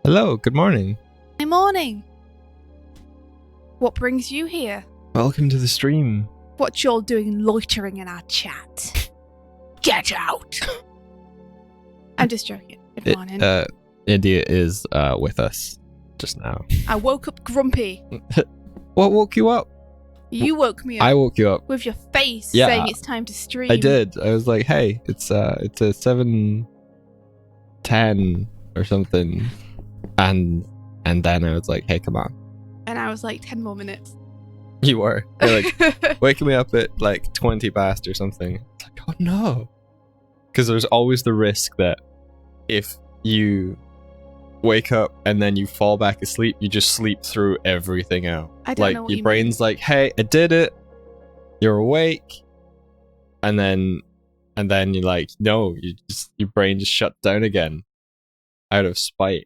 Hello, good morning. Good morning. What brings you here? Welcome to the stream. What you're doing loitering in our chat? Get out! I'm just joking. Good morning. India is with us just now. I woke up grumpy. What woke you up? You woke me up. I woke you up. With your face Yeah, saying it's time to stream. I did. I was like, hey, it's a 7:10 or something. And then I was like, hey, come on. And I was like, 10 more minutes. You were. You're like waking me up at like 20 past or something. It's like, oh no. Because there's always the risk that if you wake up and then you fall back asleep, you just sleep through everything out. I don't know what your you brain's mean. like, hey, I did it. You're awake. And then you're like, no, your brain just shuts down again. Out of spite.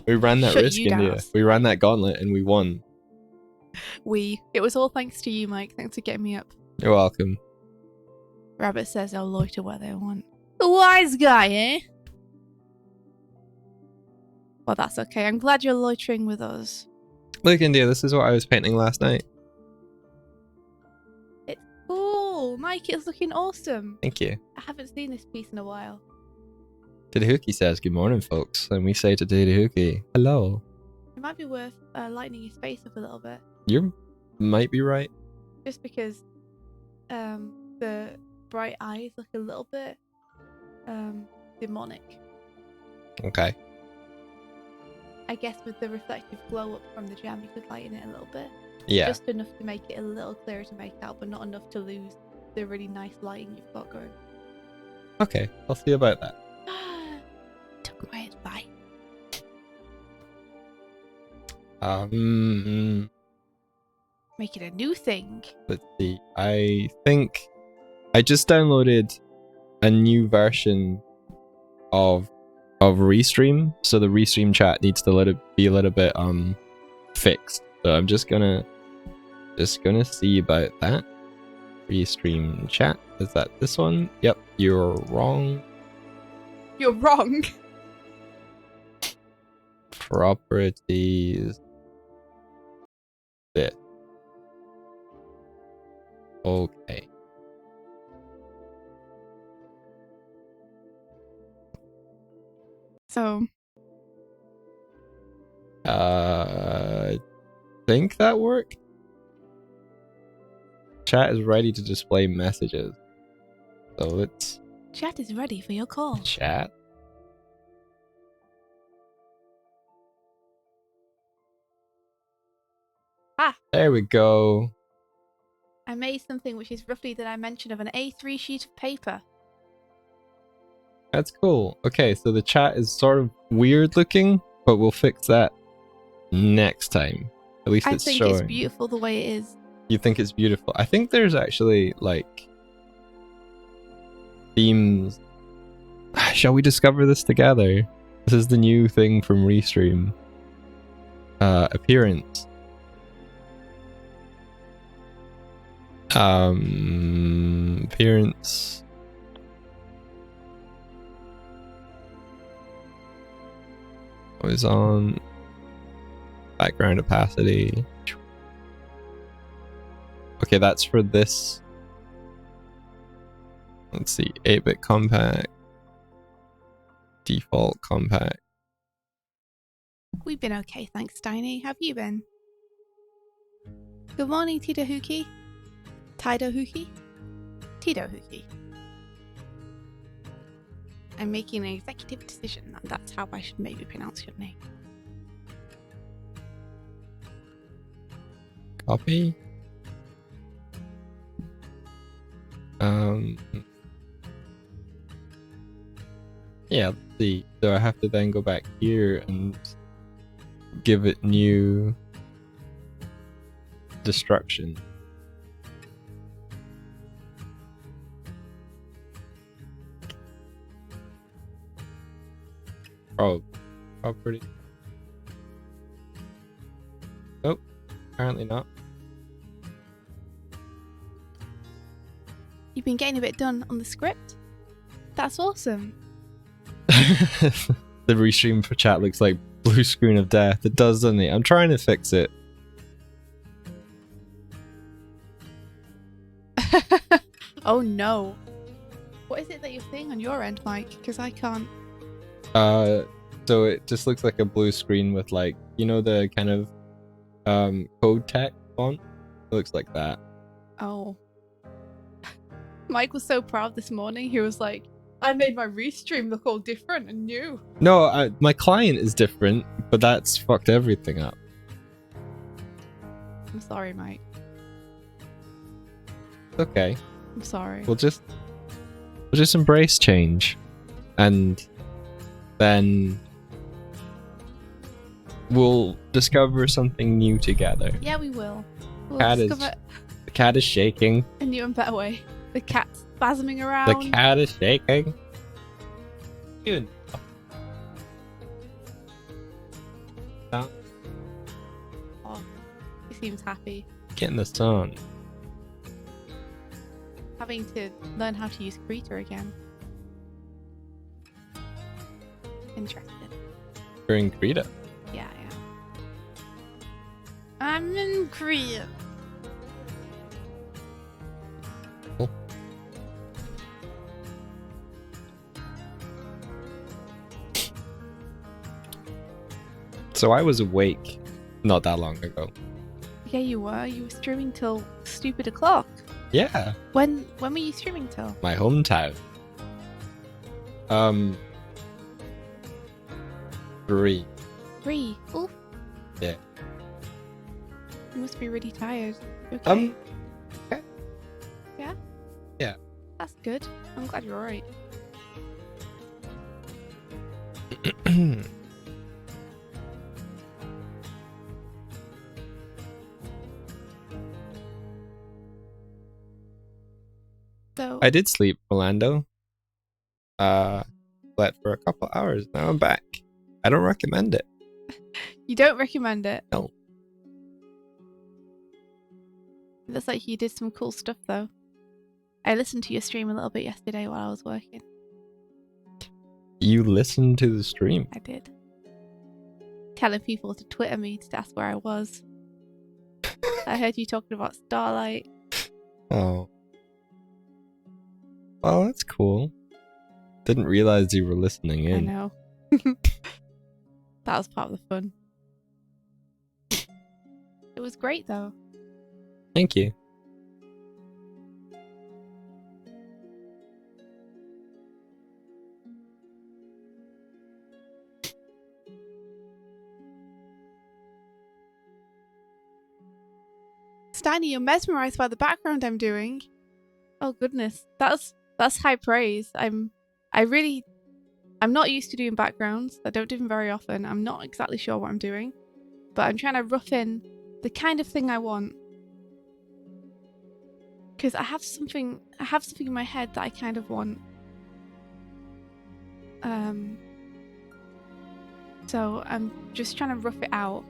We ran that risk, India. We ran that gauntlet and we won. It was all thanks to you, Mike. Thanks for getting me up. You're welcome. Rabbit says they'll loiter where they want. The wise guy, eh? Well, that's okay. I'm glad you're loitering with us. Look, India, this is what I was painting last night. It's cool. Mike, it's looking awesome. Thank you. I haven't seen this piece in a while. Tidahookie says, good morning, folks. And we say to Tidahookie, hello. It might be worth lightening his face up a little bit. You might be right. Just because the bright eyes look a little bit demonic. Okay. I guess with the reflective glow up from the jam, you could lighten it a little bit. Yeah. Just enough to make it a little clearer to make out, but not enough to lose the really nice lighting you've got going. Okay, I'll see about that. Took my advice. Make it a new thing. Let's see. I think I just downloaded a new version of Restream, so the Restream chat needs to be a little bit fixed. So I'm just gonna see about that. Restream chat. Is that this one? Yep, you're wrong. You're wrong. Properties. This. Okay. So. I think that worked. Chat is ready to display messages. So let's. Chat is ready for your call. Chat. Ah. There we go. I made something which is roughly the dimension of an A3 sheet of paper. That's cool. Okay, so the chat is sort of weird looking, but we'll fix that next time. At least it's showing. I think it's beautiful the way it is. You think it's beautiful? I think there's actually like themes. Shall we discover this together? This is the new thing from Restream. Appearance. Appearance. Was on background opacity. Okay, that's for this. Let's see, 8-bit compact, default compact. We've been okay, thanks, Steiny. How have you been? Good morning, Tidahookie. Tidahookie? Tidahookie. I'm making an executive decision that that's how I should maybe pronounce your name. Copy. Yeah, let's see. So I have to then go back here and give it new destruction. Oh, property. Oh, apparently not. You've been getting a bit done on the script? That's awesome. The restream for chat looks like blue screen of death. It does, doesn't it? I'm trying to fix it. Oh no. What is it that you're seeing on your end, Mike? Because I can't. So it just looks like a blue screen with like, you know, the kind of code text font? It looks like that. Oh. Mike was so proud this morning. He was like, I made my restream look all different and new. No, my client is different, but that's fucked everything up. I'm sorry, Mike. Okay. I'm sorry. We'll just embrace change, and then we'll discover something new together. Yeah, we will. We'll The cat is shaking. a new and better way. The cat's spasming around. The cat is shaking. Dude. Oh, he seems happy. Getting the sun. Having to learn how to use Krita again. Interested. You're in Krita. Yeah, yeah. I'm in Krita. Cool. So I was awake not that long ago. Yeah, you were. You were streaming till stupid o'clock. Yeah. When were you streaming till? My hometown. 3. 3. Oof. Yeah. You must be really tired. Okay. Okay. Yeah? Yeah. That's good. I'm glad you're alright. So I did sleep, Orlando. Slept for a couple hours. Now I'm back. I don't recommend it. you don't recommend it? No. It looks like you did some cool stuff though. I listened to your stream a little bit yesterday while I was working. You listened to the stream? I did. Telling people to Twitter me to ask where I was. I heard you talking about Starlight. Oh. Well, that's cool. Didn't realize you were listening in. I know. That was part of the fun. It was great though. Thank you. Steiny, you're mesmerized by the background I'm doing. Oh goodness, that's high praise. I'm not used to doing backgrounds. I don't do them very often. I'm not exactly sure what I'm doing, but I'm trying to rough in the kind of thing I want. Because I have something in my head that I kind of want. So I'm just trying to rough it out,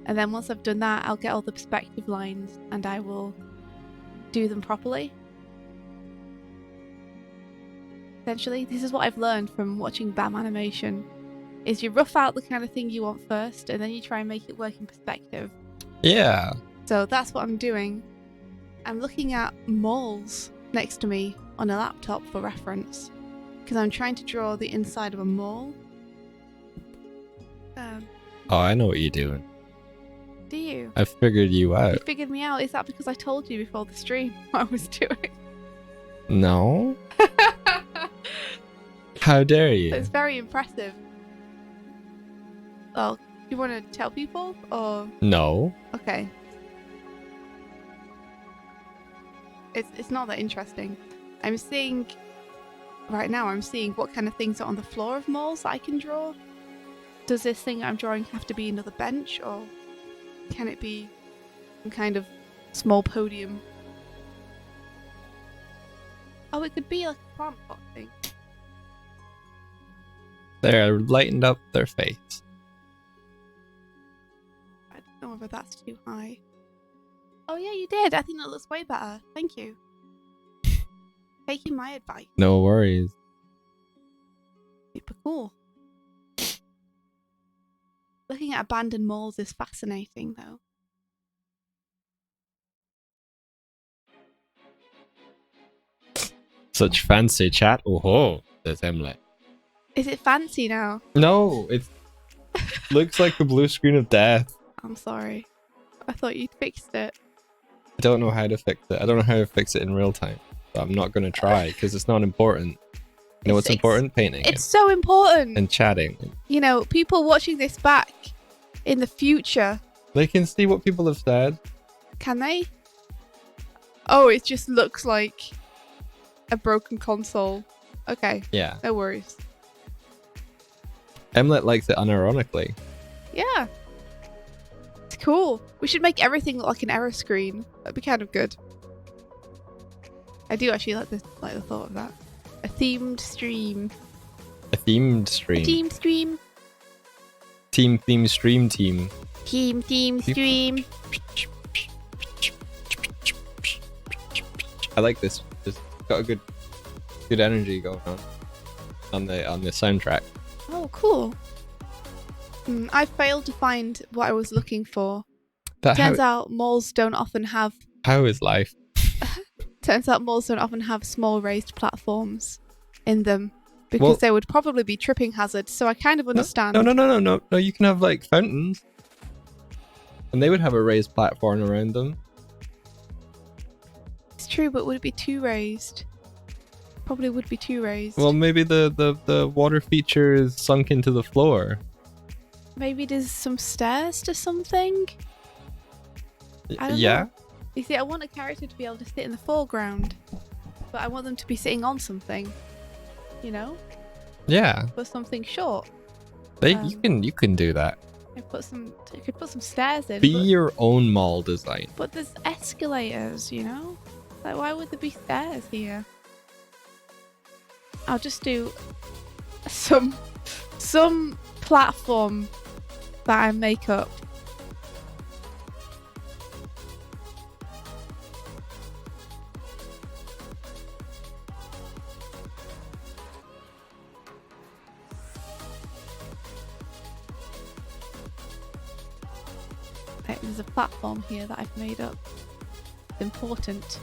and then once I've done that, I'll get all the perspective lines and I will do them properly. Essentially, this is what I've learned from watching BAM animation, is you rough out the kind of thing you want first, and then you try and make it work in perspective. Yeah. So that's what I'm doing. I'm looking at moles next to me on a laptop for reference, because I'm trying to draw the inside of a mole. Oh, I know what you're doing. Do you? I figured you You out. figured me out? Is that because I told you before the stream what I was doing? No? How dare you? It's very impressive. Oh, you want to tell people, or? No. Okay. It's not that interesting. Right now I'm seeing what kind of things are on the floor of moles I can draw. Does this thing I'm drawing have to be another bench, or can it be some kind of small podium? Oh, it could be like a plant pot thing. They're lightened up their face. I don't know whether that's too high. Oh yeah, you did. I think that looks way better. Thank you. Taking my advice. No worries. Super cool. Looking at abandoned malls is fascinating, though. Such fancy chat. Oh, there's Emily. Is it fancy now? No, it looks like the blue screen of death. I'm sorry. I thought you'd fixed it. I don't know how to fix it. I don't know how to fix it in real time. But I'm not going to try because it's not important. You know what's important? Painting. It's so important. And chatting. You know, people watching this back in the future. They can see what people have said. Can they? Oh, it just looks like a broken console. Okay. Yeah. No worries. Emlet likes it unironically. Yeah. It's cool. We should make everything look like an error screen. That'd be kind of good. I do actually like the thought of that. A themed stream. A themed stream. A team stream. Theme stream team. Team stream. I like this. It's got a good energy going on the soundtrack. Oh, cool. I failed to find what I was looking for. Turns out malls don't often have... How is life? Turns out malls don't often have small raised platforms in them because they would probably be tripping hazards, so I kind of understand. No. You can have like fountains. And they would have a raised platform around them. It's true, but would it be too raised? Probably would be too raised. Well, maybe the water feature is sunk into the floor. Maybe there's some stairs to something? I don't know. You see, I want a character to be able to sit in the foreground, but I want them to be sitting on something, you know? Yeah. But something short. You can do that. You could put some stairs in. Be your own mall design. But there's escalators, you know? Like, why would there be stairs here? I'll just do some platform that I make up. There's a platform here that I've made up. It's important.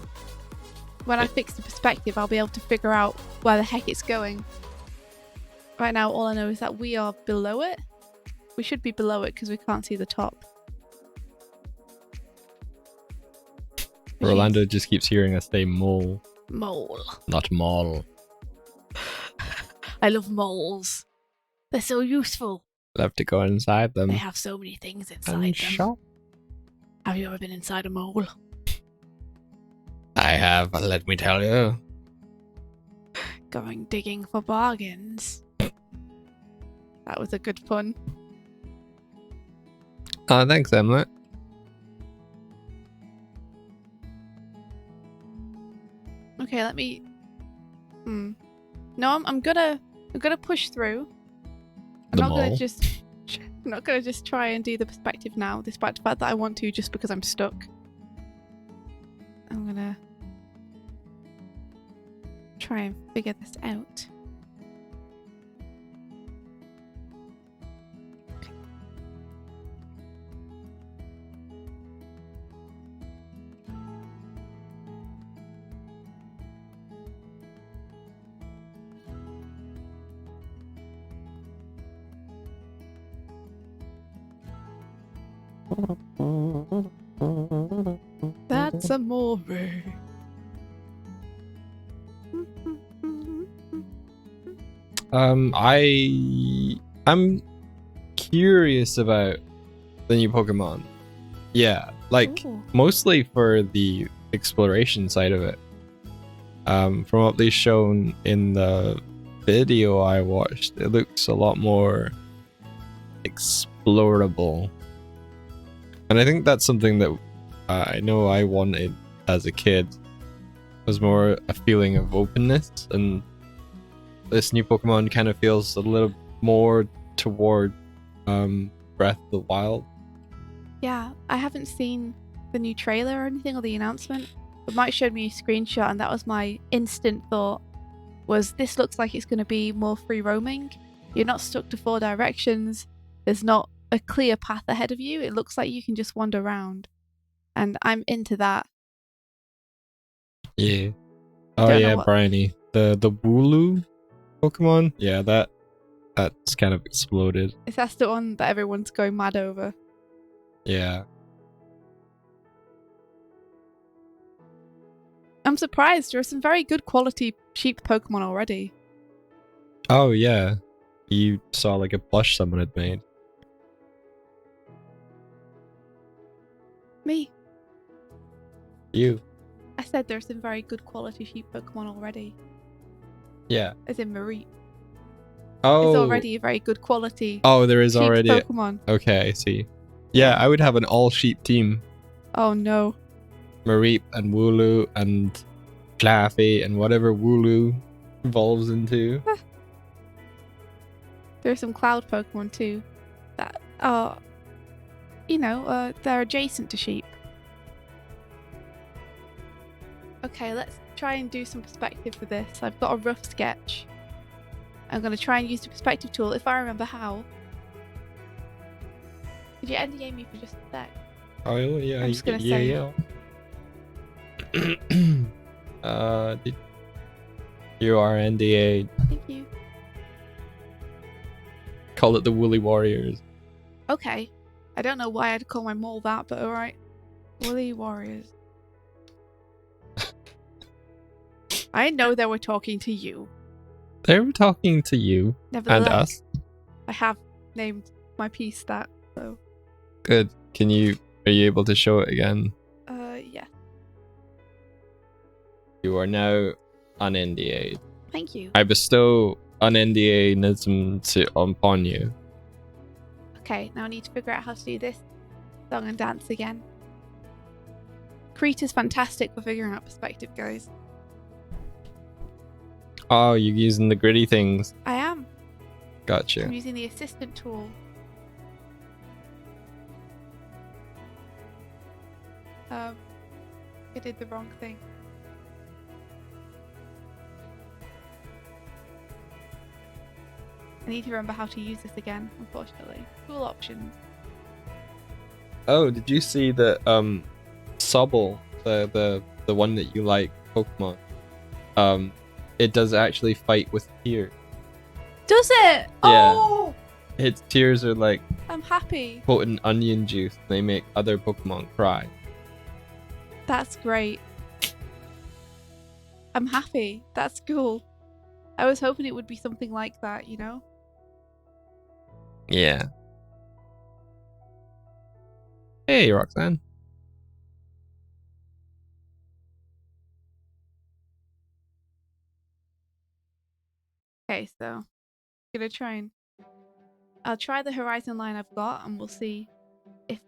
When I fix the perspective, I'll be able to figure out where the heck it's going. Right now, all I know is that we are below it. We should be below it because we can't see the top. Rolando just keeps hearing us say mole. Mole. Not mall. I love moles. They're so useful. Love to go inside them. They have so many things inside them. Shop. Have you ever been inside a mole? I have, let me tell you. Going digging for bargains. That was a good pun. Thanks, Emlet. Okay, let me... No, I'm gonna push through. I'm not gonna just try and do the perspective now, despite the fact that I want to, just because I'm stuck. I'm gonna try and figure this out. Okay. That's amore. I'm curious about the new Pokemon. Yeah, like mostly for the exploration side of it. From what they've shown in the video I watched, it looks a lot more explorable. And I think that's something that I know I wanted as a kid, was more a feeling of openness, and this new Pokemon kind of feels a little more toward Breath of the Wild. Yeah, I haven't seen the new trailer or anything, or the announcement, but Mike showed me a screenshot, and that was my instant thought, was this looks like it's going to be more free roaming. You're not stuck to 4 directions. There's not a clear path ahead of you. It looks like you can just wander around, and I'm into that. Yeah. Oh Don't know yeah, what- Bryony. The Wooloo Pokemon. Yeah, that's kind of exploded. Is that the one that everyone's going mad over? Yeah. I'm surprised. There are some very good quality sheep Pokemon already. Oh yeah. You saw like a plush someone had made. Me. You. I said there's some very good quality sheep Pokemon already. Yeah. As in Marie. Oh. It's already a very good quality. Oh, there is sheep already. Pokemon. Okay, I see. Yeah, I would have an all sheep team. Oh no. Mareep and Wooloo and Claffy and whatever Wooloo evolves into. There's some cloud Pokemon too that are, they're adjacent to sheep. Okay, let's try and do some perspective for this. I've got a rough sketch. I'm going to try and use the perspective tool if I remember how. Could you NDA me for just a sec? Oh yeah, I'm just gonna say. yeah. You are NDA. Thank you. Call it the Woolly Warriors. Okay. I don't know why I'd call my mole that, but alright. Woolly Warriors. I know they were talking to you. They were talking to you and Nevertheless, us. I have named my piece that, so. Good. Are you able to show it again? Yeah. You are now un-NDA'd. Thank you. I bestow un-NDA-nism upon you. Okay, now I need to figure out how to do this song and dance again. Krita's fantastic for figuring out perspective, guys. Oh, you're using the gritty things. I am. Gotcha. I'm using the assistant tool. I did the wrong thing. I need to remember how to use this again, unfortunately. Tool options. Oh, did you see that Sobble, the one that you like, Pokemon, it does actually fight with tears. Does it? Yeah. Oh! Its tears are like I'm happy. potent onion juice. They make other Pokemon cry. That's great. I'm happy. That's cool. I was hoping it would be something like that, you know? Yeah. Hey, Roxanne. Okay, so I'm gonna I'll try the horizon line I've got and we'll see if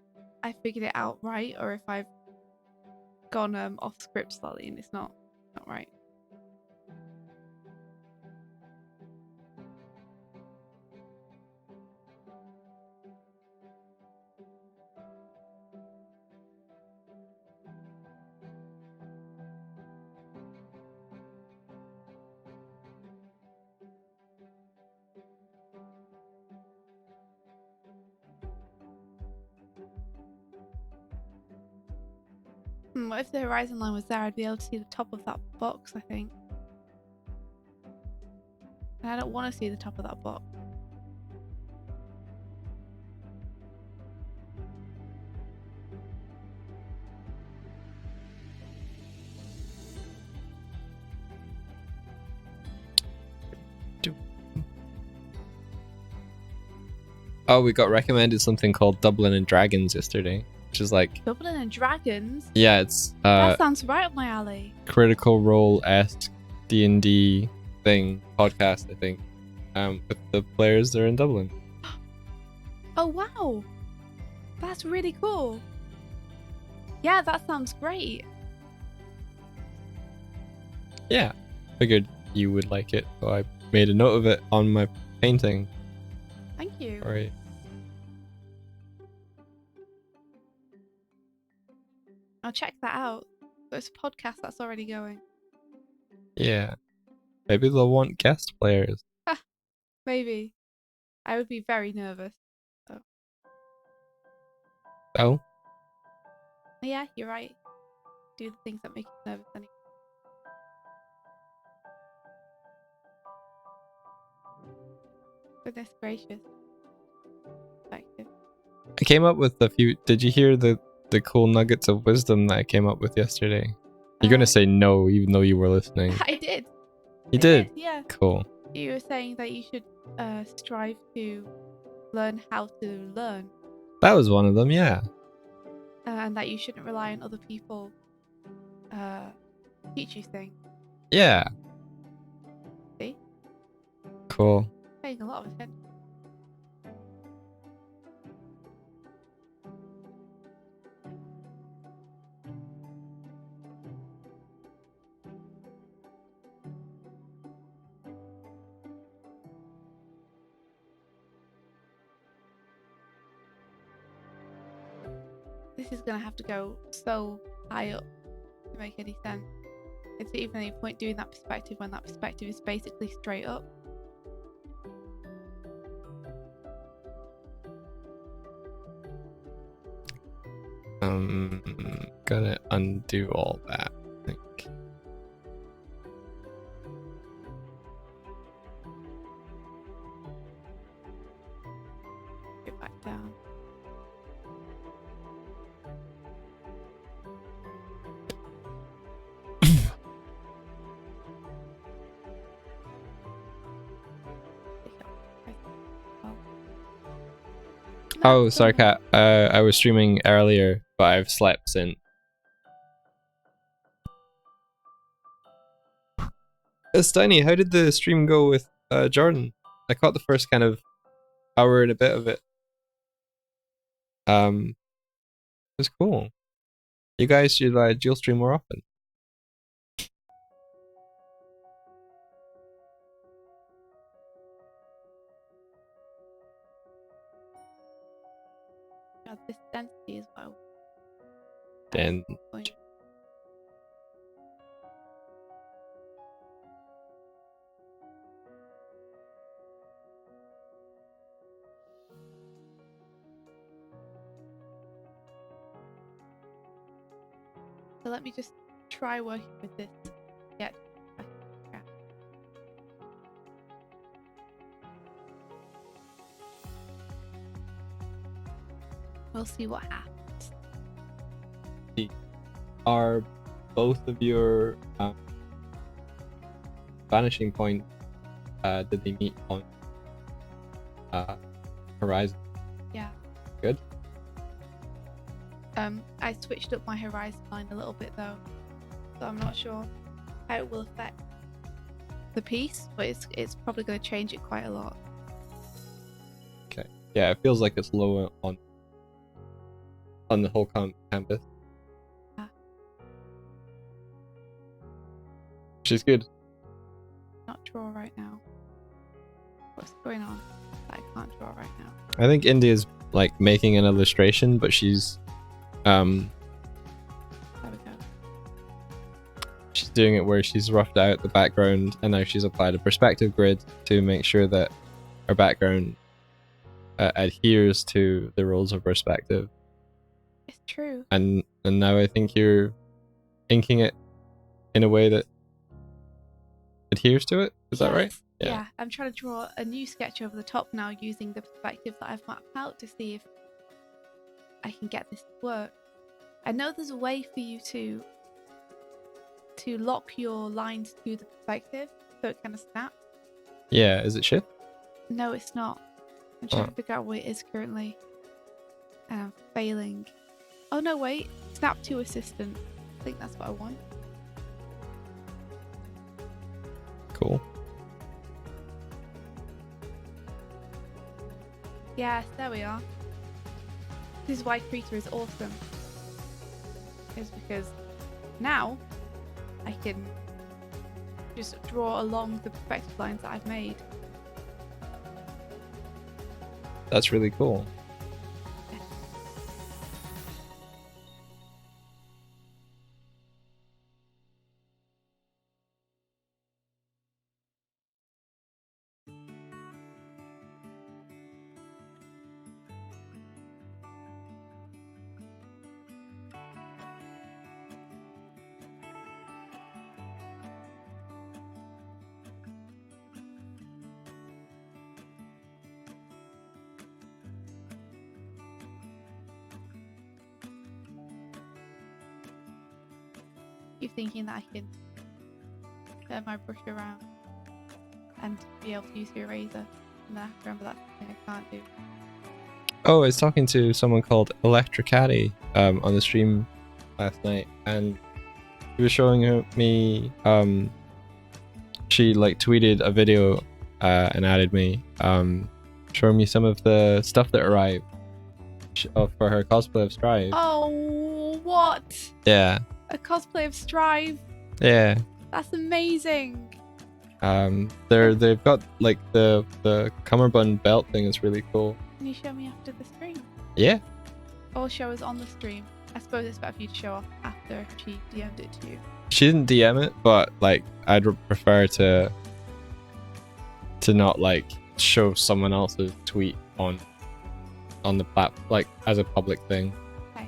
I figured it out right or if I've gone off script slightly and it's not right. What if the horizon line was there? I'd be able to see the top of that box, I think. And I don't want to see the top of that box. Oh, we got recommended something called Dublin and Dragons yesterday, which is like Dublin and Dragons? yeah, it's that sounds right up my alley. Critical Role-esque D&D thing podcast, I think. With the players that are in Dublin. Oh wow, that's really cool. Yeah, that sounds great. Yeah, figured you would like it, so I made a note of it on my painting. Thank you. All right. I'll check that out. So it's a podcast that's already going. Yeah. Maybe they'll want guest players. Maybe. I would be very nervous. So. Oh, Yeah, you're right. Do the things that make you nervous anyway. Goodness gracious. Effective. I came up with a few. Did you hear the cool nuggets of wisdom that I came up with yesterday? You're gonna say no, even though you were listening. I did. You did? Yeah. Cool. You were saying that you should strive to learn how to learn. That was one of them, yeah. And that you shouldn't rely on other people teach you things. Yeah. See? Cool. Paying a lot of attention. This is gonna have to go so high up to make any sense. It's even any point doing that perspective when that perspective is basically straight up. Gonna undo all that, I think. Get back down. Oh, sorry, Kat. I was streaming earlier, but I've slept since. Steiny, how did the stream go with Jordan? I caught the first kind of hour and a bit of it. It was cool. You guys should dual stream more often. God, this density as well. Then So let me just try working with this. Yeah. We'll see what happens. are both of your vanishing points, did they meet on horizon? Yeah. Good. I switched up my horizon line a little bit though, so I'm not sure how it will affect the piece, but it's probably going to change it quite a lot. Okay. Yeah, it feels like it's lower on the whole canvas. Which is good. Not draw right now. What's going on? I can't draw right now. I think India's like making an illustration, but she's There we go. she's doing it where she's roughed out the background and now she's applied a perspective grid to make sure that her background adheres to the rules of perspective. It's true. And now I think you're inking it in a way that adheres to it. Is that right? Yeah. I'm trying to draw a new sketch over the top now using the perspective that I've mapped out to see if I can get this to work. I know there's a way for you to lock your lines to the perspective so it kind of snaps. Yeah, is it shift? No, it's not. I'm trying to figure out what it is currently. And I'm failing. Oh no, wait. Snap to assistant. I think that's what I want. Cool. Yes, there we are. This is why Krita is awesome. Is because now I can just draw along the perspective lines that I've made. That's really cool. keep thinking that I can turn my brush around and be able to use the eraser, and then I have to remember that's something I can't do. Oh, I was talking to someone called Electricati on the stream last night, and he was showing me she like tweeted a video and added me showing me some of the stuff that arrived for her cosplay of Strive. Oh, what? Yeah. A cosplay of Strive? Yeah. That's amazing. They've got like the cummerbund belt thing is really cool. Can you show me after the stream? Yeah. Or show us on the stream? I suppose it's better for you to show off after she DM'd it to you. She didn't DM it, but like I'd prefer to not like show someone else's tweet on the platform, like as a public thing. Okay.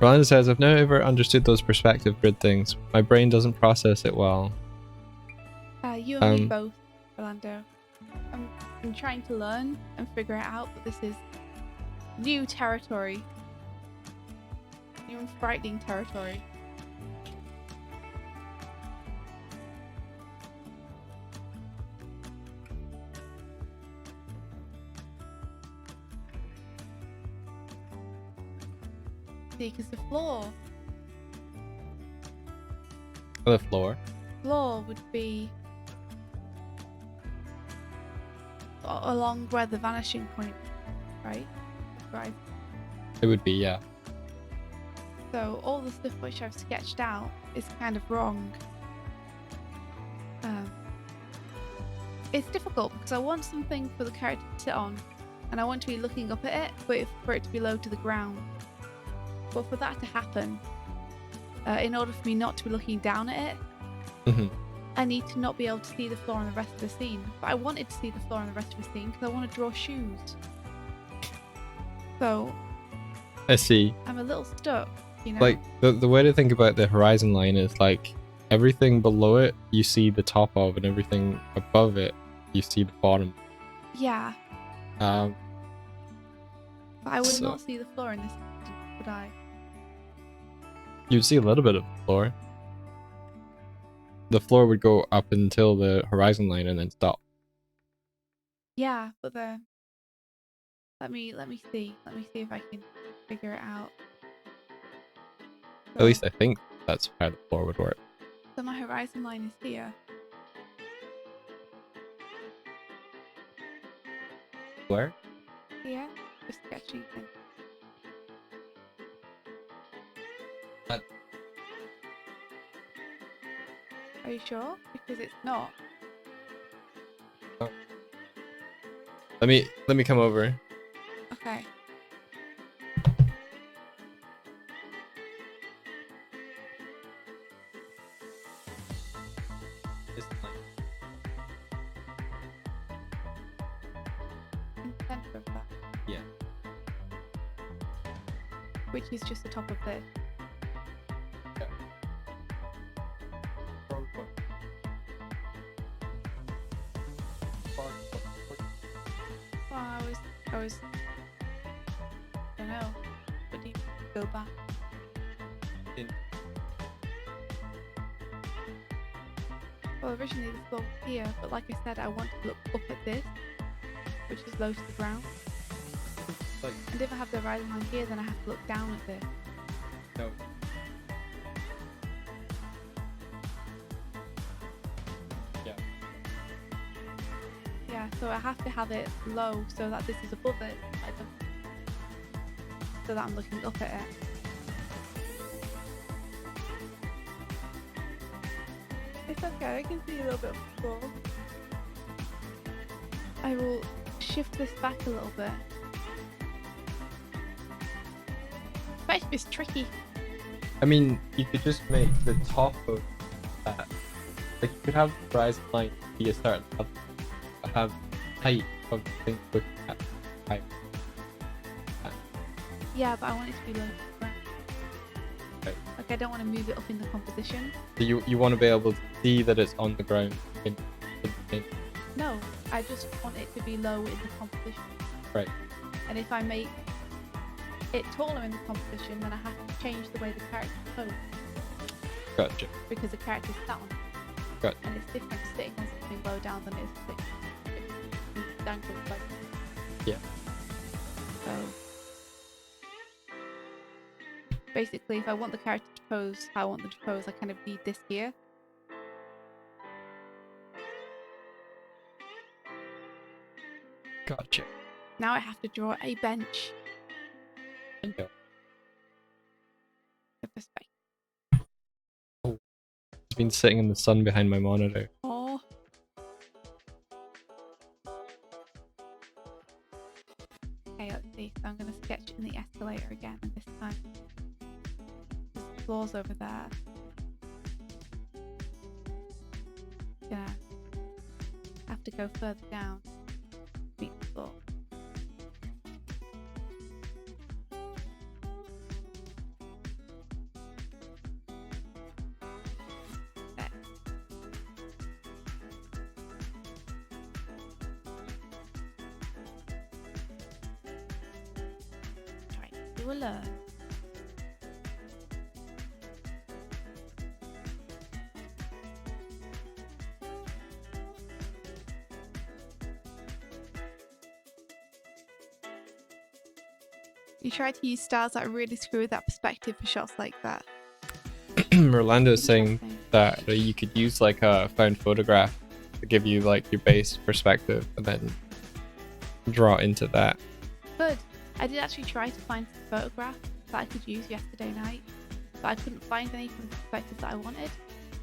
Rolanda says, I've never understood those perspective grid things. My brain doesn't process it well. You and me both, Rolando. I'm trying to learn and figure it out, but this is new territory. New and frightening territory. See, because the floor would be along where the vanishing point, right? Right. It would be, yeah. So all the stuff which I've sketched out is kind of wrong. It's difficult because I want something for the character to sit on, and I want to be looking up at it, but for it to be low to the ground. But for that to happen, in order for me not to be looking down at it, I need to not be able to see the floor and the rest of the scene. But I wanted to see the floor and the rest of the scene because I want to draw shoes. So I see. I'm a little stuck, you know? Like the way to think about the horizon line is like everything below it you see the top of, and everything above it you see the bottom. Yeah. But I would not see the floor in this instance, would I? You'd see a little bit of the floor. The floor would go up until the horizon line and then stop. Yeah, but then let me see. Let me see if I can figure it out. So, At least I think that's how the floor would work. So my horizon line is here. Where? Here? Just sketching things. Are you sure? Because it's not. Oh. Let me come over. Okay. In the center of that. Yeah. Which is just the top of this. I don't know. But do you go back? Well, originally this floor was here, but like I said, I want to look up at this, which is low to the ground. And if I have the horizon line here, then I have to look down at this. No. Yeah, so I have to have it low so that this is above it, so that I'm looking up at it. It's okay, I can see a little bit of the floor. I will shift this back a little bit. But it's tricky. I mean, you could just make the top of that. Like, you could have the horizon line be a certain level. Have height of the thing with height. Yeah, but I want it to be low to the ground. Okay. Like I don't want to move it up in the composition. So you want to be able to see that it's on the ground. No, I just want it to be low in the composition. Right. And if I make it taller in the composition, then I have to change the way the character poses. Gotcha. Because the character's sat on it. Gotcha. And it's different sitting on something low down than it is sitting dangled like. Yeah. So basically, if I want the character to pose how I want them to pose, I kind of need this here. Gotcha. Now I have to draw a bench. Okay. The perspective. It's been sitting in the sun behind my monitor. Oh. Okay, let's see. So I'm going to sketch in the escalator again, and this time the floor's over there. Gonna have to go further down to meet the floor. There. Try to do a learn. You try to use styles that really screw with that perspective for shots like that. Orlando is saying Interesting. that you could use like a found photograph to give you like your base perspective and then draw into that. Good. I did actually try to find some photographs that I could use yesterday night, but I couldn't find any from the perspective that I wanted.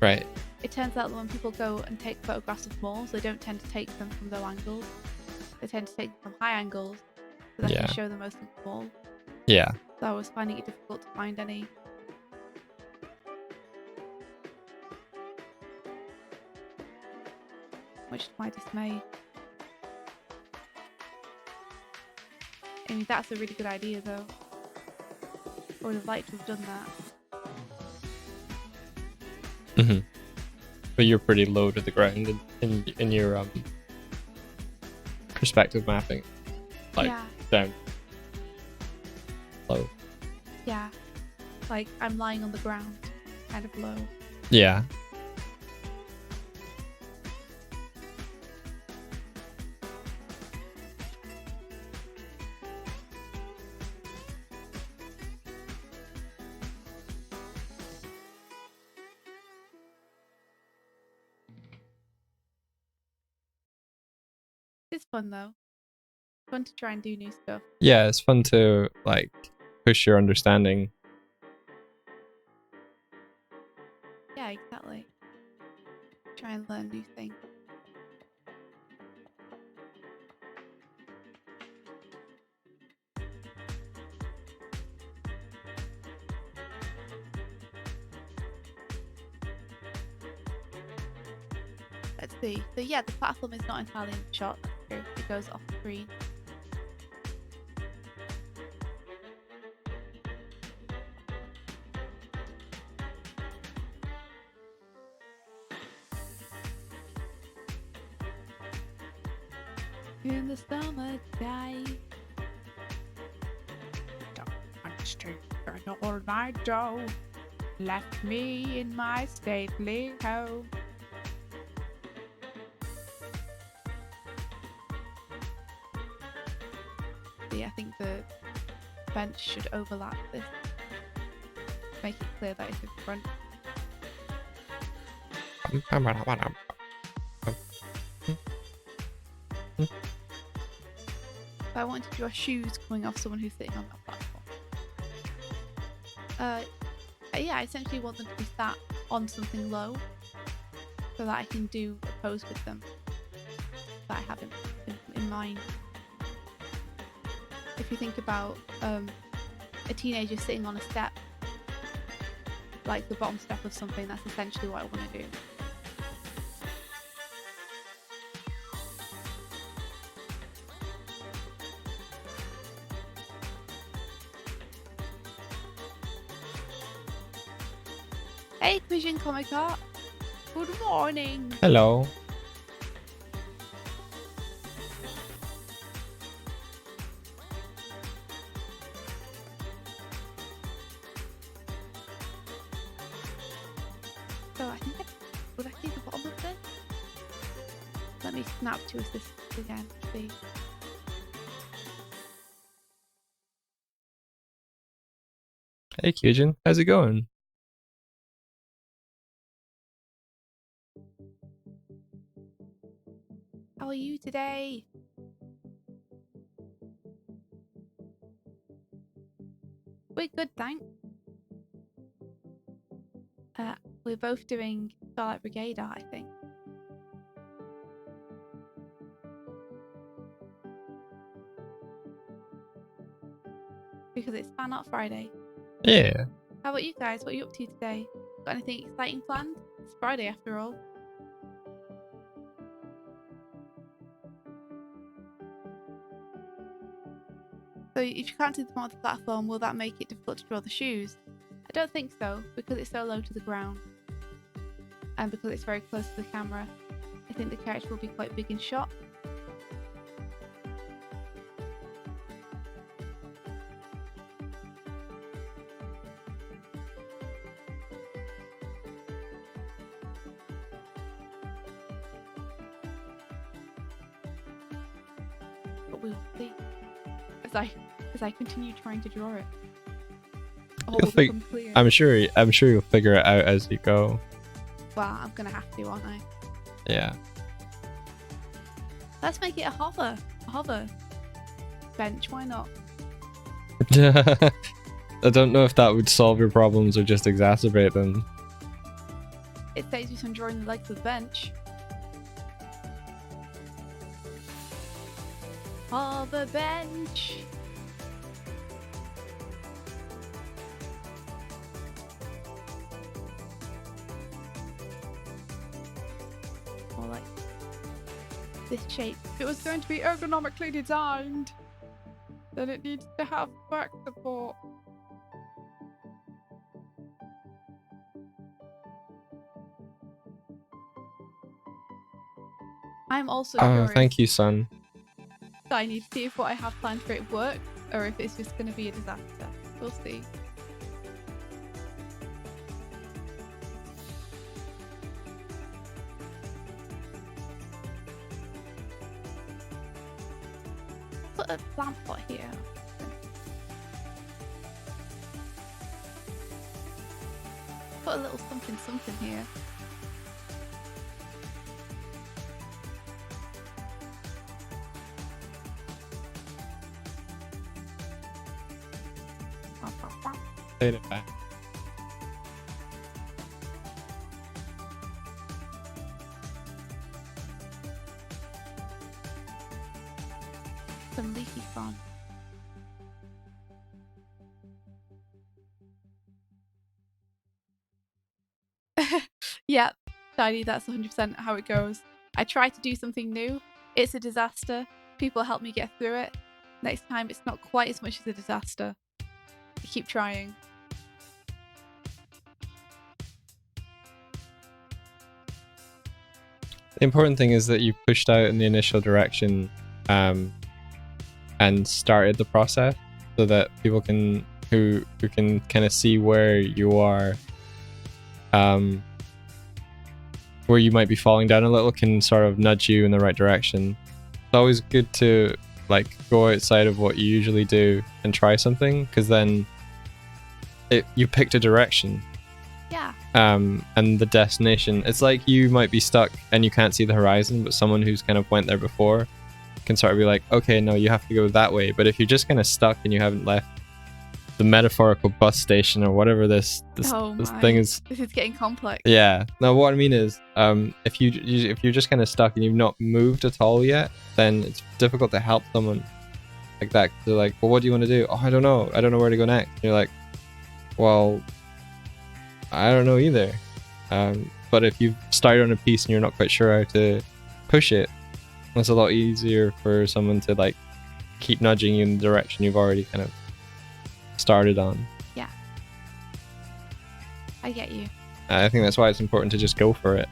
Right. It turns out that when people go and take photographs of malls, they don't tend to take them from low angles. They tend to take them from high angles so that Yeah. can show the most of the mall. Yeah. So I was finding it difficult to find any. Much to my dismay. I mean, that's a really good idea though. I would have liked to have done that. Hmm. But you're pretty low to the ground in your perspective mapping. Like Yeah, down low. yeah. Like I'm lying on the ground, kind of low. Yeah. It's fun though. Fun to try and do new stuff. Yeah, it's fun to like push your understanding. Yeah, exactly. Try and learn new things. Let's see. So yeah, the platform is not entirely in the shot. That's true. It goes off screen. In the summertime. Danced to an all-night Joe, left me in my stately home. See, I think the bench should overlap this. Make it clear that it's in front. If I wanted to draw shoes coming off someone who's sitting on that platform. Yeah, I essentially want them to be sat on something low so that I can do a pose with them that I have in mind. If you think about a teenager sitting on a step, like the bottom step of something, that's essentially what I want to do. Hey, Vision Comic Art. Good morning. Hello. So I think would I see the bottom of this? Let me snap to assist again. See. Hey, Kyujin. How's it going? How are you today? We're good, thanks. We're both doing Starlight Brigade art, I think. Because it's Fanart Friday. Yeah. How about you guys? What are you up to today? Got anything exciting planned? It's Friday after all. So if you can't do them on the platform, will that make it difficult to draw the shoes? I don't think so, because it's so low to the ground. And because it's very close to the camera. I think the character will be quite big in shot. But we will see. As I continue trying to draw it. All will become clear. I'm sure you'll figure it out as you go. Well, I'm gonna have to, aren't I? Yeah. Let's make it a hover. A hover bench, why not? I don't know if that would solve your problems or just exacerbate them. It saves you from drawing the legs of the bench. Hover bench. More like this shape. If it was going to be ergonomically designed, then it needs to have back support. I'm also curious. Thank you, son. I need to see if what I have planned for it works, or if it's just going to be a disaster. We'll see. Put a plant pot here. Put a little something here. Take it back. Some leafy fun. Yep, Shiny, that's 100% how it goes. I try to do something new. It's a disaster. People help me get through it. Next time, it's not quite as much as a disaster. I keep trying. The important thing is that you pushed out in the initial direction and started the process so that people can who can kind of see where you are, where you might be falling down a little, can sort of nudge you in the right direction. It's always good to like go outside of what you usually do and try something, because then you picked a direction. Yeah. And the destination, it's like you might be stuck and you can't see the horizon, but someone who's kind of went there before can sort of be like, okay, no, you have to go that way. But if you're just kind of stuck and you haven't left the metaphorical bus station or whatever this thing is, this is getting complex. yeah, no, what I mean is if you're just kind of stuck and you've not moved at all yet, then it's difficult to help someone like that. They're like, well, what do you want to do? Oh, I don't know where to go next. And you're like, well, I don't know either. But if you've started on a piece and you're not quite sure how to push it, it's a lot easier for someone to like keep nudging you in the direction you've already kind of started on. Yeah. I get you. I think that's why it's important to just go for it.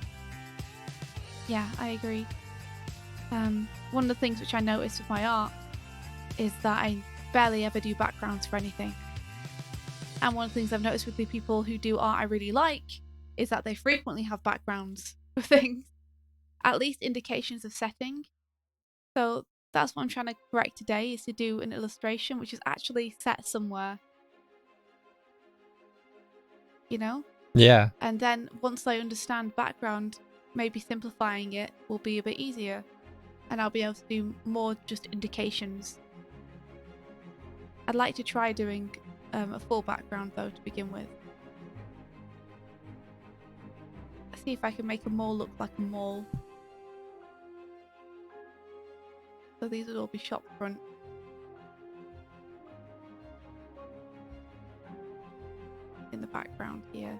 Yeah, I agree. One of the things which I noticed with my art is that I barely ever do backgrounds for anything. And one of the things I've noticed with the people who do art I really like is that they frequently have backgrounds for things, at least indications of setting. So that's what I'm trying to correct today, is to do an illustration which is actually set somewhere. You know? Yeah. And then once I understand background, maybe simplifying it will be a bit easier. And I'll be able to do more just indications. I'd like to try doing a full background though to begin with. Let's see if I can make a mall look like a mall. So these would all be shop front. In the background here.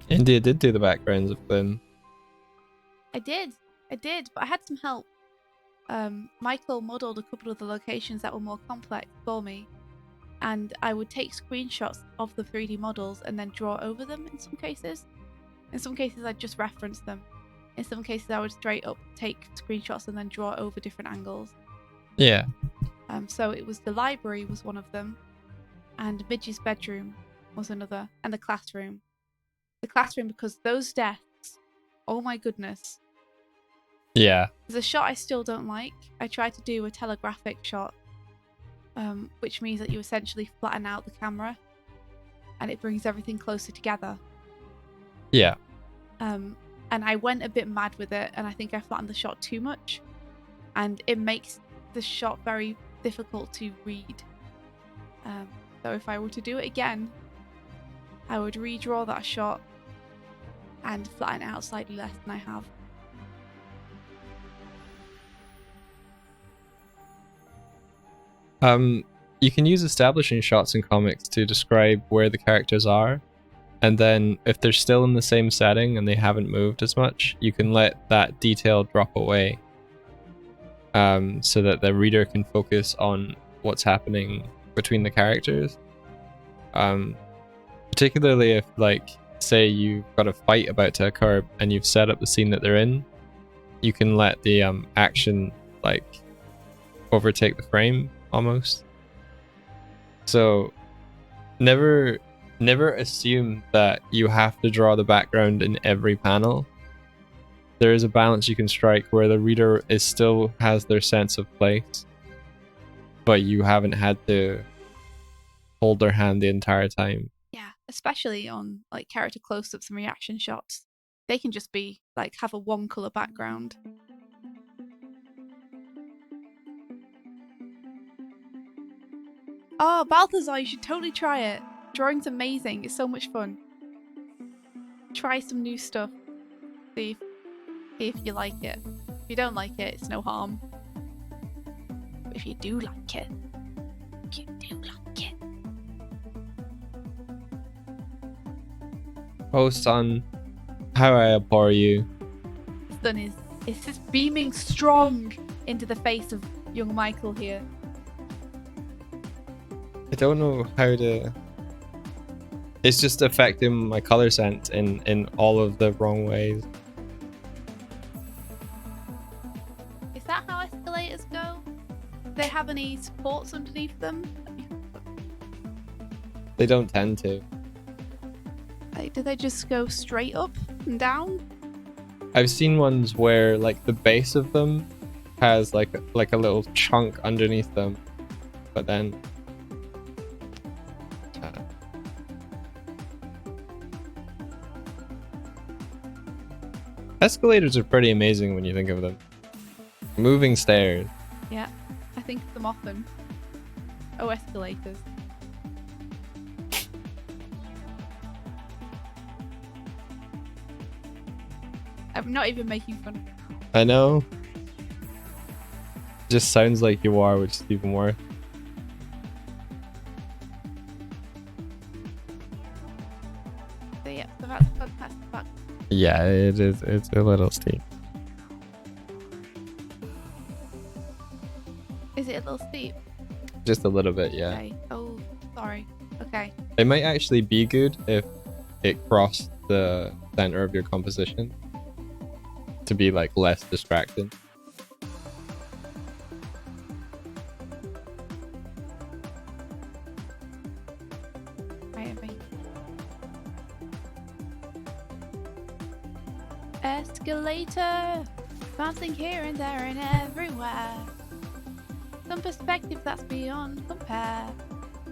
India did do the backgrounds of them. I did, but I had some help. Michael modelled a couple of the locations that were more complex for me, and I would take screenshots of the 3D models and then draw over them in some cases. In some cases I'd just reference them. In some cases I would straight up take screenshots and then draw over different angles. Yeah. So it was the library was one of them, and Midge's bedroom was another, and the classroom. The classroom, because those desks, oh my goodness. Yeah. There's a shot I still don't like. I tried to do a telegraphic shot, which means that you essentially flatten out the camera and it brings everything closer together. Yeah. And I went a bit mad with it, and I think I flattened the shot too much, and it makes the shot very difficult to read. So if I were to do it again, I would redraw that shot and flatten it out slightly less than I have. You can use establishing shots in comics to describe where the characters are, and then if they're still in the same setting and they haven't moved as much, you can let that detail drop away, so that the reader can focus on what's happening between the characters. Particularly if, like, say you've got a fight about to occur and you've set up the scene that they're in, you can let the action like overtake the frame almost. So never assume that you have to draw the background in every panel. There is a balance you can strike where the reader still has their sense of place, but you haven't had to hold their hand the entire time. Yeah, especially on like character close-ups and reaction shots. They can just be like have a one color background. Oh, Balthazar, you should totally try it. Drawing's amazing. It's so much fun. Try some new stuff. See if you like it. If you don't like it, it's no harm. But if you do like it, Oh, son, how I abhor you. The sun is just beaming strong into the face of young Michael here. I don't know how to... It's just affecting my color sense in all of the wrong ways. Is that how escalators go? Do they have any supports underneath them? They don't tend to. Like, do they just go straight up and down? I've seen ones where like the base of them has like a little chunk underneath them, but then escalators are pretty amazing when you think of them. Moving stairs. Yeah, I think of them often. Oh, escalators. I'm not even making fun. I know. Just sounds like you are, which is even worse. So yeah, so that's the back. Yeah, it is. It's a little steep. Is it a little steep? Just a little bit, yeah. Okay. Oh, sorry. Okay. It might actually be good if it crossed the center of your composition to be like less distracting. Escalator, bouncing here and there and everywhere. Some perspective that's beyond compare.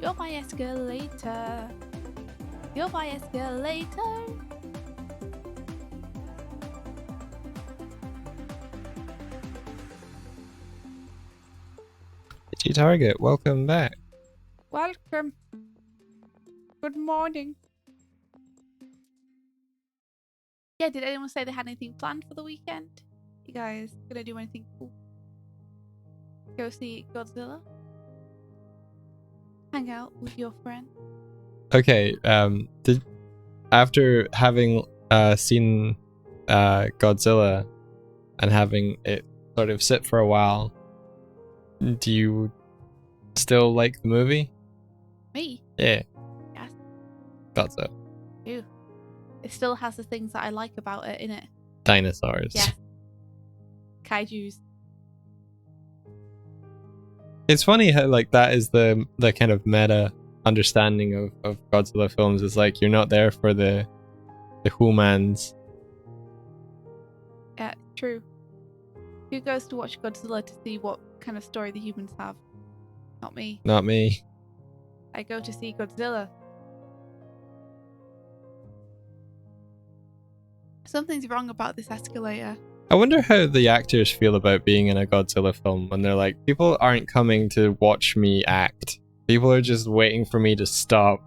You're my escalator. You're my escalator. It's your target. Welcome back. Welcome. Good morning. Yeah, did anyone say they had anything planned for the weekend? You guys gonna do anything cool? Go see Godzilla? Hang out with your friend? Okay, after having seen Godzilla and having it sort of sit for a while, do you still like the movie? Me? Yeah. Yes. Thought so. Ew. It still has the things that I like about it, innit? Dinosaurs. Yeah. Kaijus. It's funny how like that is the kind of meta understanding of Godzilla films. Is like you're not there for the humans. Yeah, true. Who goes to watch Godzilla to see what kind of story the humans have? Not me. Not me. I go to see Godzilla. Something's wrong about this escalator. I wonder how the actors feel about being in a Godzilla film when they're like, people aren't coming to watch me act. People are just waiting for me to stop.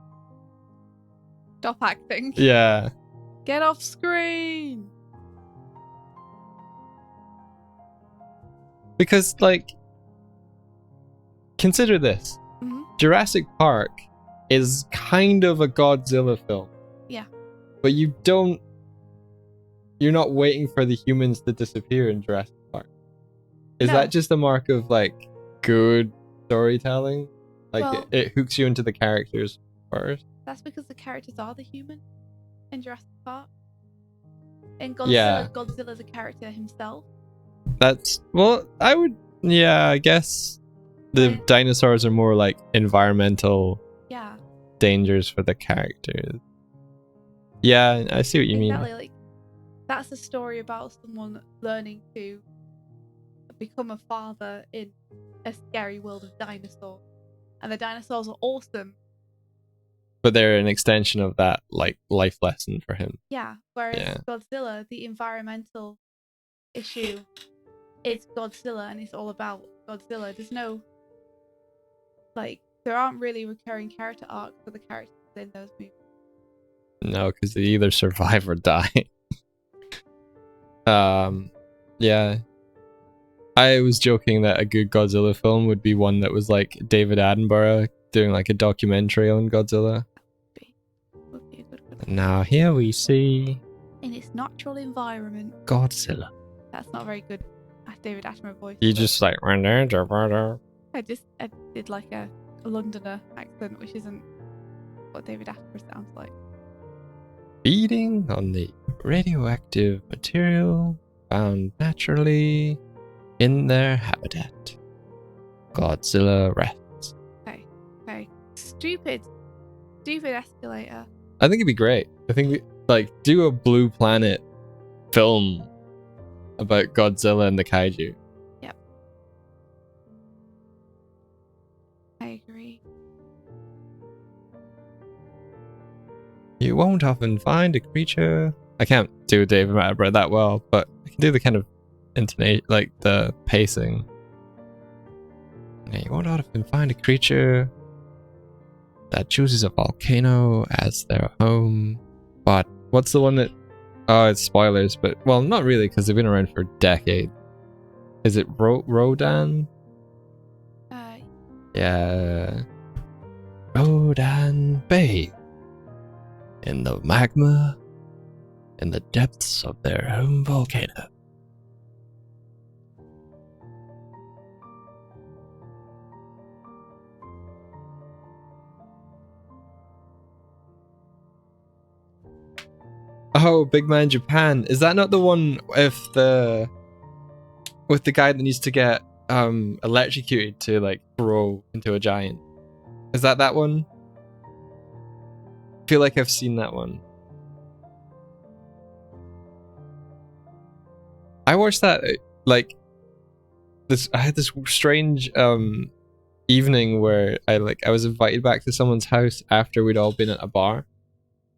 Stop acting. Yeah. Get off screen. Because, like, consider this. Mm-hmm. Jurassic Park is kind of a Godzilla film. Yeah. But you're not waiting for the humans to disappear in Jurassic Park. Is that just a mark of, like, good storytelling? Like, well, it hooks you into the characters first? That's because the characters are the human in Jurassic Park. In Godzilla, Yeah. Godzilla's a character himself. That's, well, I guess the dinosaurs are more like environmental dangers for the characters. Yeah, I see what you mean. Exactly, like, that's a story about someone learning to become a father in a scary world of dinosaurs. And the dinosaurs are awesome. But they're an extension of that, like, life lesson for him. Yeah, whereas Godzilla, the environmental issue, it's Godzilla and it's all about Godzilla. There's no, like, there aren't really recurring character arcs for the characters in those movies. No, because they either survive or die. Yeah. I was joking that a good Godzilla film would be one that was like David Attenborough doing like a documentary on Godzilla. Would be a good one. Now here we see in its natural environment. Godzilla. That's not very good David Attenborough voice. You just like I did like a Londoner accent, which isn't what David Attenborough sounds like. Feeding on the radioactive material found naturally in their habitat. Godzilla rests. Okay. Stupid escalator. I think it'd be great. I think do a Blue Planet film about Godzilla and the kaiju. Yep. I agree. You won't often find a creature. I can't do David Attenborough that well, but I can do the kind of intonation, like the pacing. You won't often find a creature that chooses a volcano as their home. But what's the one that? Oh, it's spoilers, but well, not really, because they've been around for decades. Is it Rodan? Yeah. Rodan bathe in the magma in the depths of their home volcano. Oh, Big Man Japan. Is that not the one with the guy that needs to get electrocuted to like grow into a giant? Is that one? I feel like I've seen that one. I watched that like this. I had this strange evening where I was invited back to someone's house after we'd all been at a bar.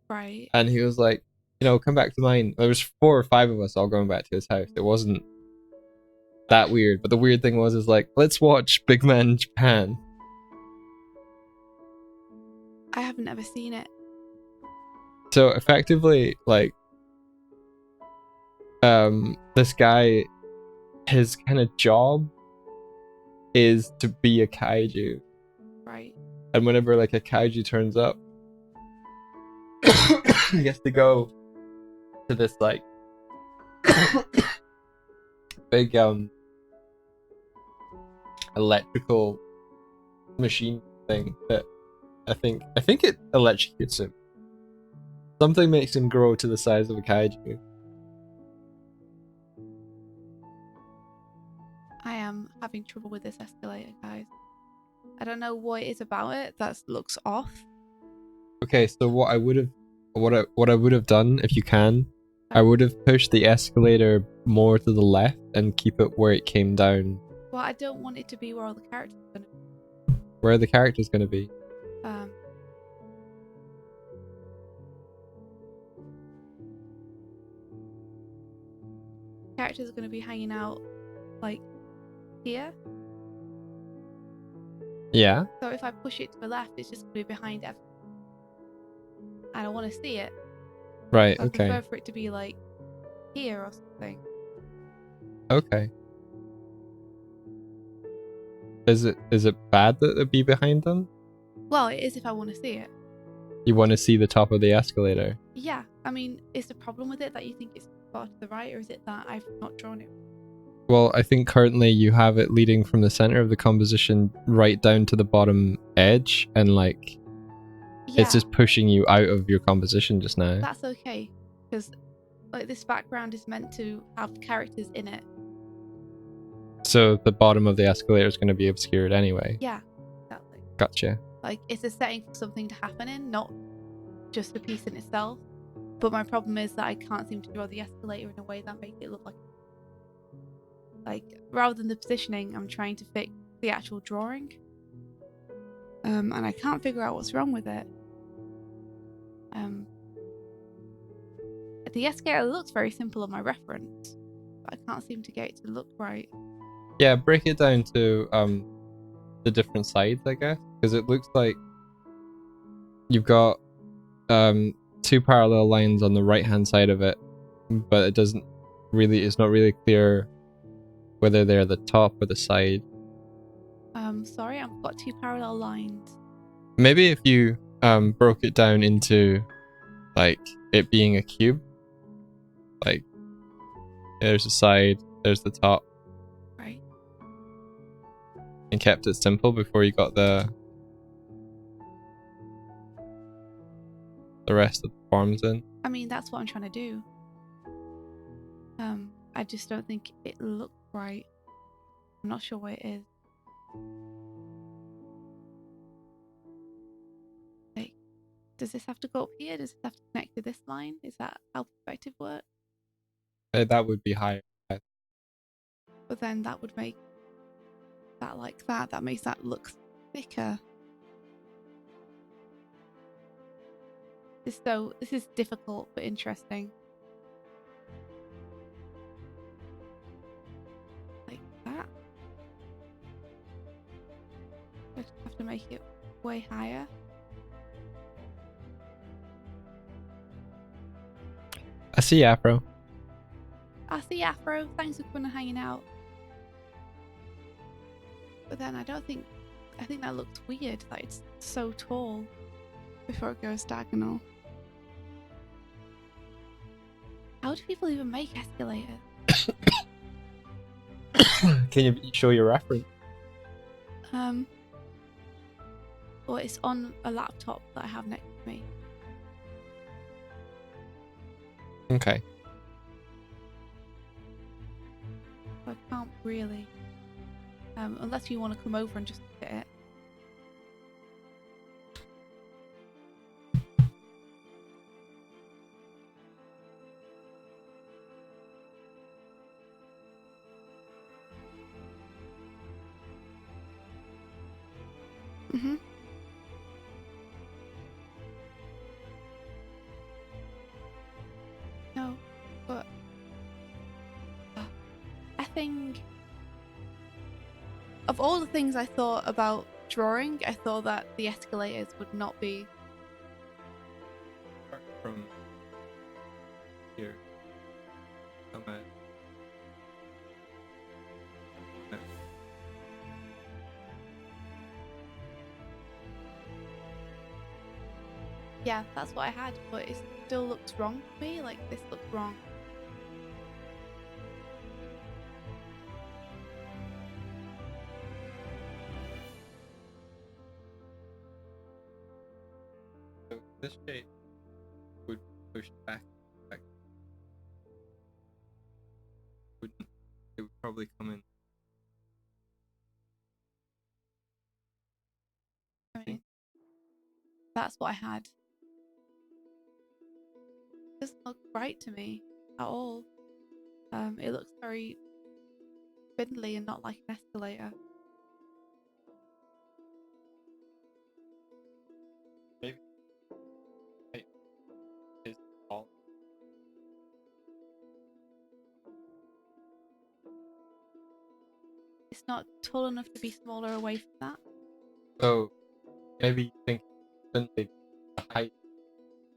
Right. And he was like, come back to mine. There was 4 or 5 of us all going back to his house. It wasn't that weird, but the weird thing was like, let's watch Big Man Japan. I haven't ever seen it. So effectively, like, this guy, his kind of job is to be a kaiju. Right. And whenever like a kaiju turns up, he has to go to this like big electrical machine thing that I think it electrocutes him. Something makes him grow to the size of a kaiju. I am having trouble with this escalator, guys. I don't know what it is about it that looks off. Okay, so what I would have done, if you can, I would have pushed the escalator more to the left and keep it where it came down. Well, I don't want it to be where all the characters are going to be. Where are the characters going to be? Characters are going to be hanging out, like, here. Yeah. So if I push it to the left, it's just going to be behind everything. And I want to see it. Right, So I okay. prefer for it to be, like, here or something. Okay. Is it bad that it be behind them? Well, it is if I want to see it. You want to see the top of the escalator? Yeah. I mean, is the problem with it that you think it's far to the right, or is it that I've not drawn it? Well, I think currently you have it leading from the center of the composition right down to the bottom edge, and like, it's just pushing you out of your composition just now. That's okay, because like this background is meant to have characters in it. So the bottom of the escalator is going to be obscured anyway. Yeah, exactly. Gotcha. Like, it's a setting for something to happen in, not just the piece in itself. But my problem is that I can't seem to draw the escalator in a way that makes it look like rather than the positioning, I'm trying to fix the actual drawing. And I can't figure out what's wrong with it. The escalator looks very simple on my reference, but I can't seem to get it to look right. Yeah, break it down to the different sides, I guess, because it looks like you've got 2 parallel lines on the right hand side of it, but it's not really clear whether they're the top or the side. Sorry, I've got 2 parallel lines. Maybe if you broke it down into like it being a cube, like there's the side, there's the top, right, and kept it simple before you got the rest of the forms in. I mean, that's what I'm trying to do. I just don't think it looks right. I'm not sure what it is. Like, does this have to go up here? Does it have to connect to this line? Is that how perspective works? That would be higher. But then that would make that like that. That makes that look thicker. This is difficult but interesting. Like that. I just have to make it way higher. I see Afro. I see Afro. Thanks for coming and hanging out. But then I think that looks weird. That it's so tall before it goes diagonal. How do people even make escalators? Can you show your reference? Well, it's on a laptop that I have next to me. Okay. So I can't really. Unless you want to come over and just look at it. Mm-hmm. No, but I think of all the things I thought about drawing, I thought that the escalators would not be. Apart from here, come out. Yeah, that's what I had, but it still looks wrong to me. Like, this looks wrong. So this shape would push back. Wouldn't it would probably come in. I mean, that's what I had. It doesn't look right to me at all. It looks very spindly and not like an escalator. Maybe it is all. It's not tall enough to be smaller away from that. So maybe you think simply the height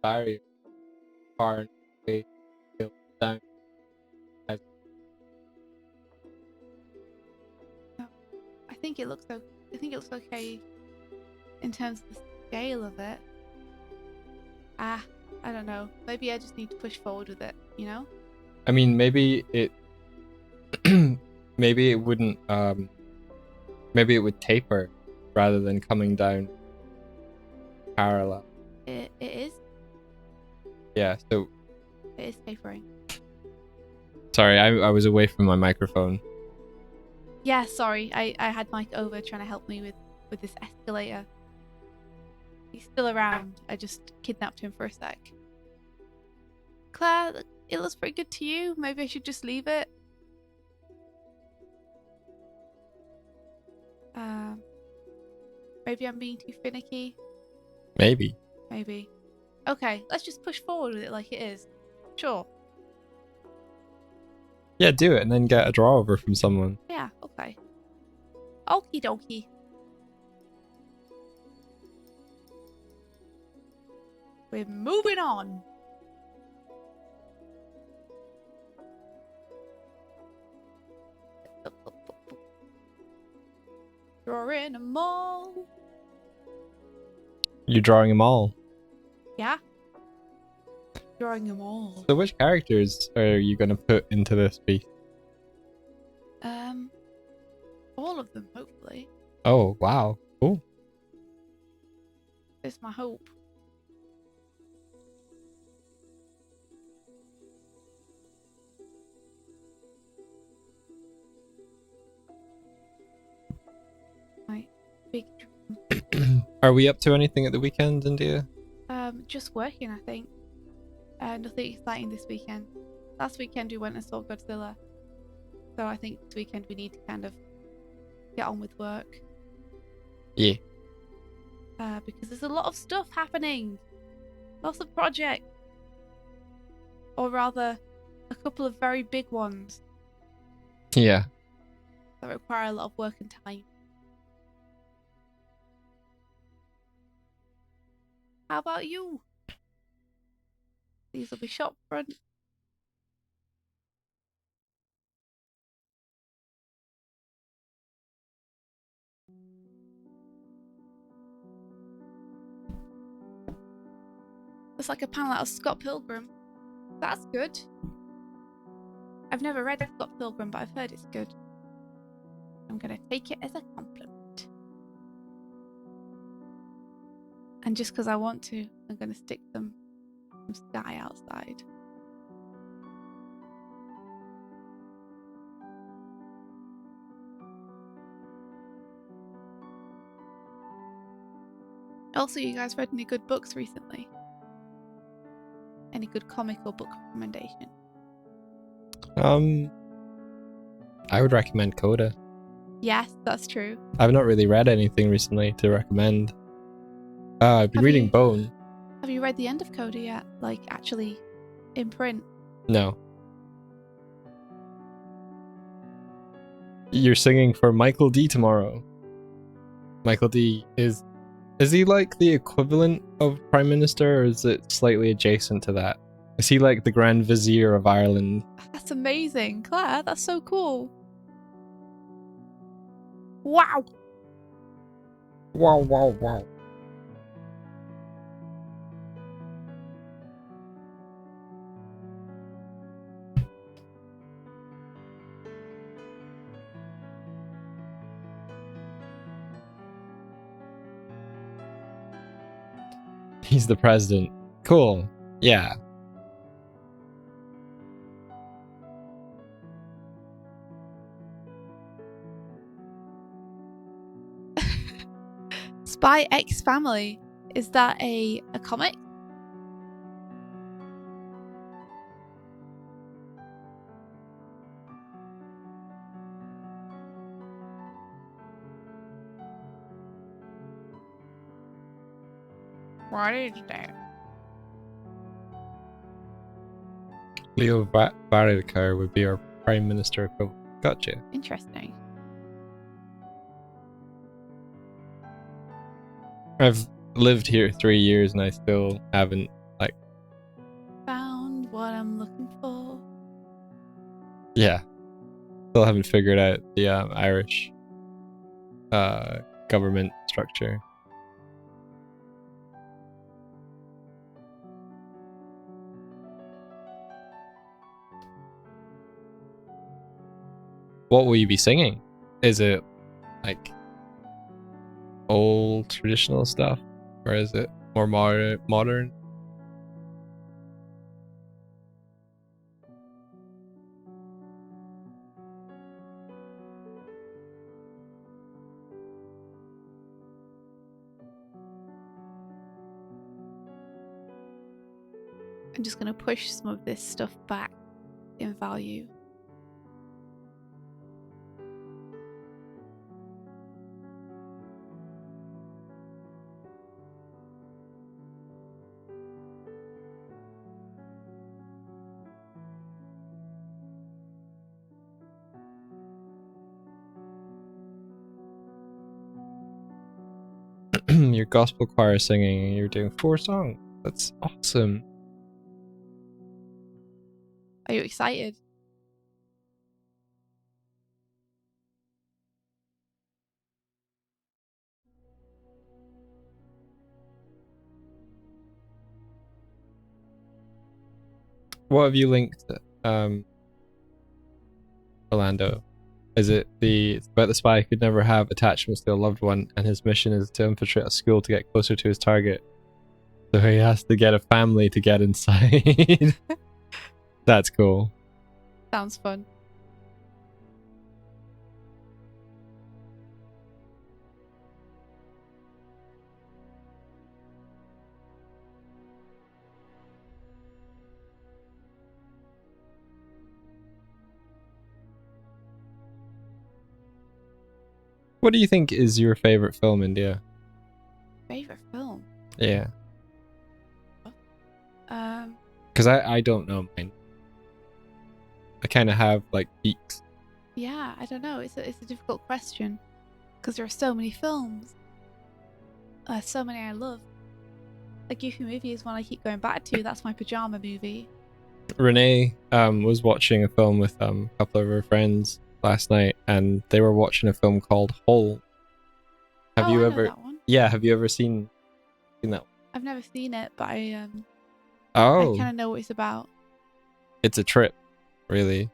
barrier far away down as No, I think it looks okay in terms of the scale of it. I don't know. Maybe I just need to push forward with it, you know? I mean maybe it maybe it wouldn't maybe it would taper rather than coming down parallel. It is. Yeah, so It is tapering. sorry, I was away from my microphone. Yeah, sorry. I had Mike over trying to help me with this escalator. He's still around. I just kidnapped him for a sec. Claire, it looks pretty good to you. Maybe I should just leave it. Maybe I'm being too finicky. Maybe. Maybe. Okay, let's just push forward with it like it is. Sure. Yeah, do it and then get a draw over from someone. Yeah, okay. Okie dokie. We're moving on. Drawing them all. You're drawing them all. Yeah. Drawing them all. So which characters are you going to put into this piece? All of them, hopefully. Oh, wow. Cool. It's my hope. My big dream. Are we up to anything at the weekend, India? Just working, I think. Nothing exciting this weekend. Last weekend we went and saw Godzilla. So I think this weekend we need to kind of get on with work. Yeah. Because there's a lot of stuff happening. Lots of projects. Or rather, a couple of very big ones Yeah. that require a lot of work and time. How about you? These will be shop front. Looks like a panel out of Scott Pilgrim. That's good. I've never read Scott Pilgrim, but I've heard it's good. I'm gonna take it as a compliment. And just because I want to, I'm gonna stick some sky outside. Also, you guys read any good books recently? Any good comic or book recommendation? I would recommend Coda. Yes, that's true. I've not really read anything recently to recommend. I've been reading Bone. Have you read the end of Coda yet? Like, actually, in print? No. You're singing for Michael D tomorrow. Michael D is he like the equivalent of Prime Minister, or is it slightly adjacent to that? Is he like the Grand Vizier of Ireland? That's amazing, Claire. That's so cool. Wow. Wow, wow, wow. He's the president. Cool. Yeah. Spy X Family. Is that a comic? What is that? Leo Varadkar would be our Prime Minister equivalent. Gotcha. Interesting. I've lived here 3 years and I still haven't Found what I'm looking for. Yeah. Still haven't figured out the Irish government structure. What will you be singing? Is it like old traditional stuff, or is it more modern? I'm just going to push some of this stuff back in value. Your gospel choir singing, and you're doing 4 songs. That's awesome. Are you excited? What have you linked, Orlando? Is it it's about the spy who could never have attachments to a loved one, and his mission is to infiltrate a school to get closer to his target. So he has to get a family to get inside. That's cool. Sounds fun. What do you think is your favorite film, India? Favorite film? Yeah. Because I don't know mine. I kind of have like peaks. Yeah, I don't know. It's a difficult question because there are so many films. So many I love. A Goofy movie is one I keep going back to. That's my pajama movie. Renee was watching a film with a couple of her friends last night, and they were watching a film called Hull. Have you I ever? know that one. Yeah, have you ever seen that one? I've never seen it, but I Oh, kind of know what it's about. it's a trip, really.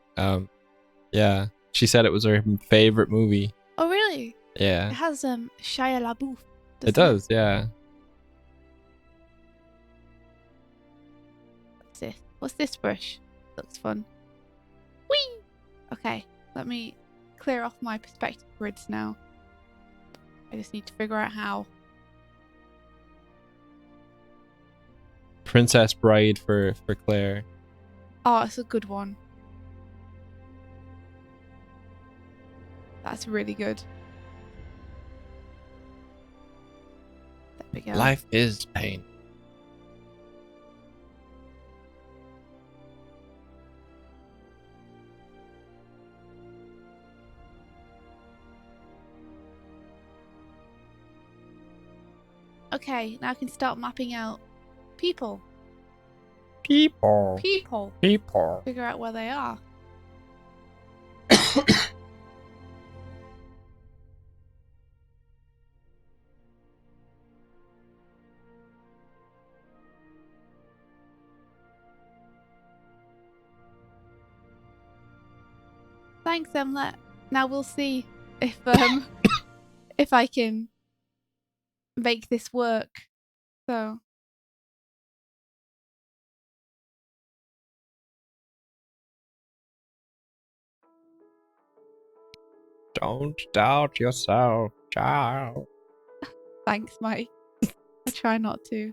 Yeah, she said it was her favorite movie. Oh, really? Yeah, It has Shia LaBeouf. it does. Yeah. What's this brush? Looks fun. Whee! Okay, let me clear off my perspective grids now. I just need to figure out how. Princess Bride for Claire. Oh, it's a good one. That's really good. There we go. Life is pain. Okay, now I can start mapping out people. People. People. People. Figure out where they are. Thanks, Emlet. Now we'll see if if I can make this work. So Don't doubt yourself, child. thanks, Mike. I try not to.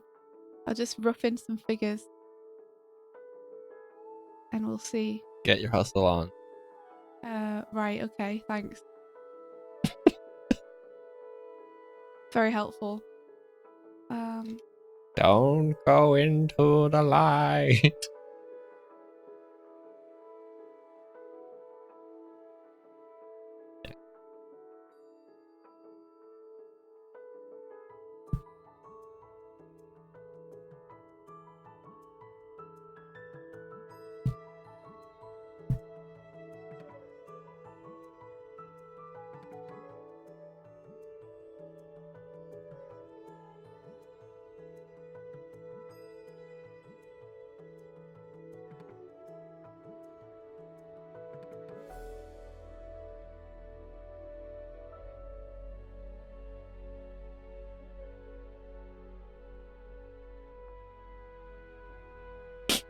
I'll just rough in some figures. And we'll see. Get your hustle on. Right, okay, thanks. Very helpful. Don't go into the light.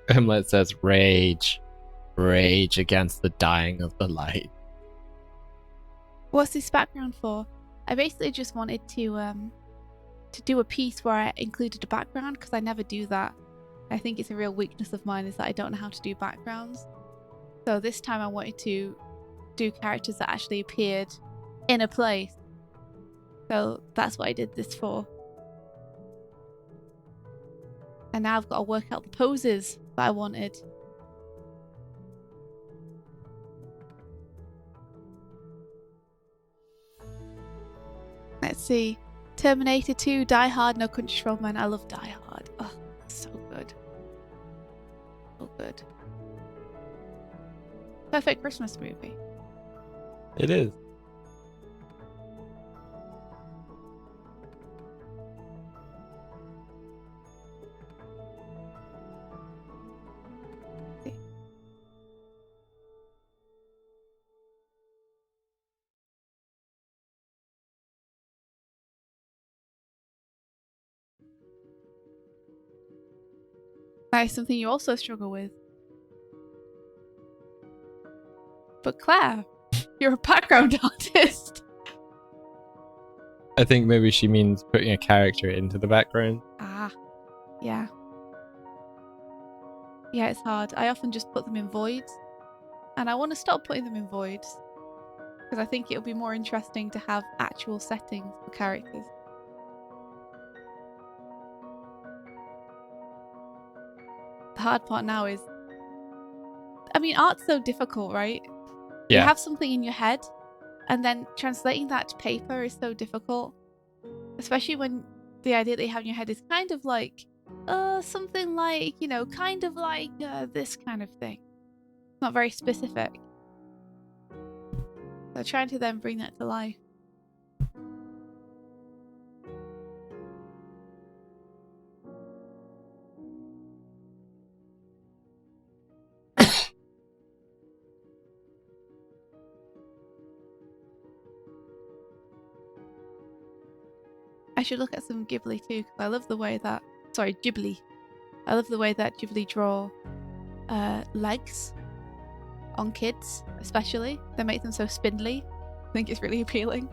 Hamlet says rage. Rage against the dying of the light. What's this background for? I basically just wanted to do a piece where I included a background because I never do that. I think it's a real weakness of mine is that I don't know how to do backgrounds. So this time I wanted to do characters that actually appeared in a place. So that's what I did this for. And now I've got to work out the poses that I wanted. Let's see. Terminator 2, Die Hard, No Country for Old Men. I love Die Hard. Oh, so good. So good. Perfect Christmas movie. It is. That is something you also struggle with. But Claire, you're a background artist. I think maybe she means putting a character into the background. Ah, yeah. Yeah, it's hard. I often just put them in voids. And I want to stop putting them in voids. Because I think it'll be more interesting to have actual settings for characters. The hard part now is... I mean, art's so difficult, right? Yeah. You have something in your head, and then translating that to paper is so difficult. Especially when the idea that you have in your head is kind of like, something like, you know, kind of like this kind of thing. It's not very specific. So trying to then bring that to life. I should look at some Ghibli too, because I love the way that... Sorry, Ghibli. I love the way that Ghibli draw legs on kids, especially. They make them so spindly. I think it's really appealing.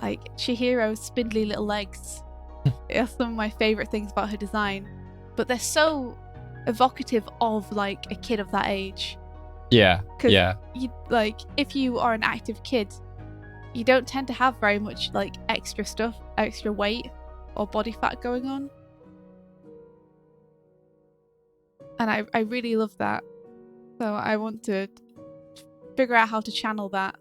Like, Chihiro's spindly little legs are some of my favorite things about her design, but they're so evocative of like a kid of that age. Yeah. Yeah. You, like, if you are an active kid, you don't tend to have very much like extra stuff, extra weight or body fat going on. And I really love that. So I want to figure out how to channel that.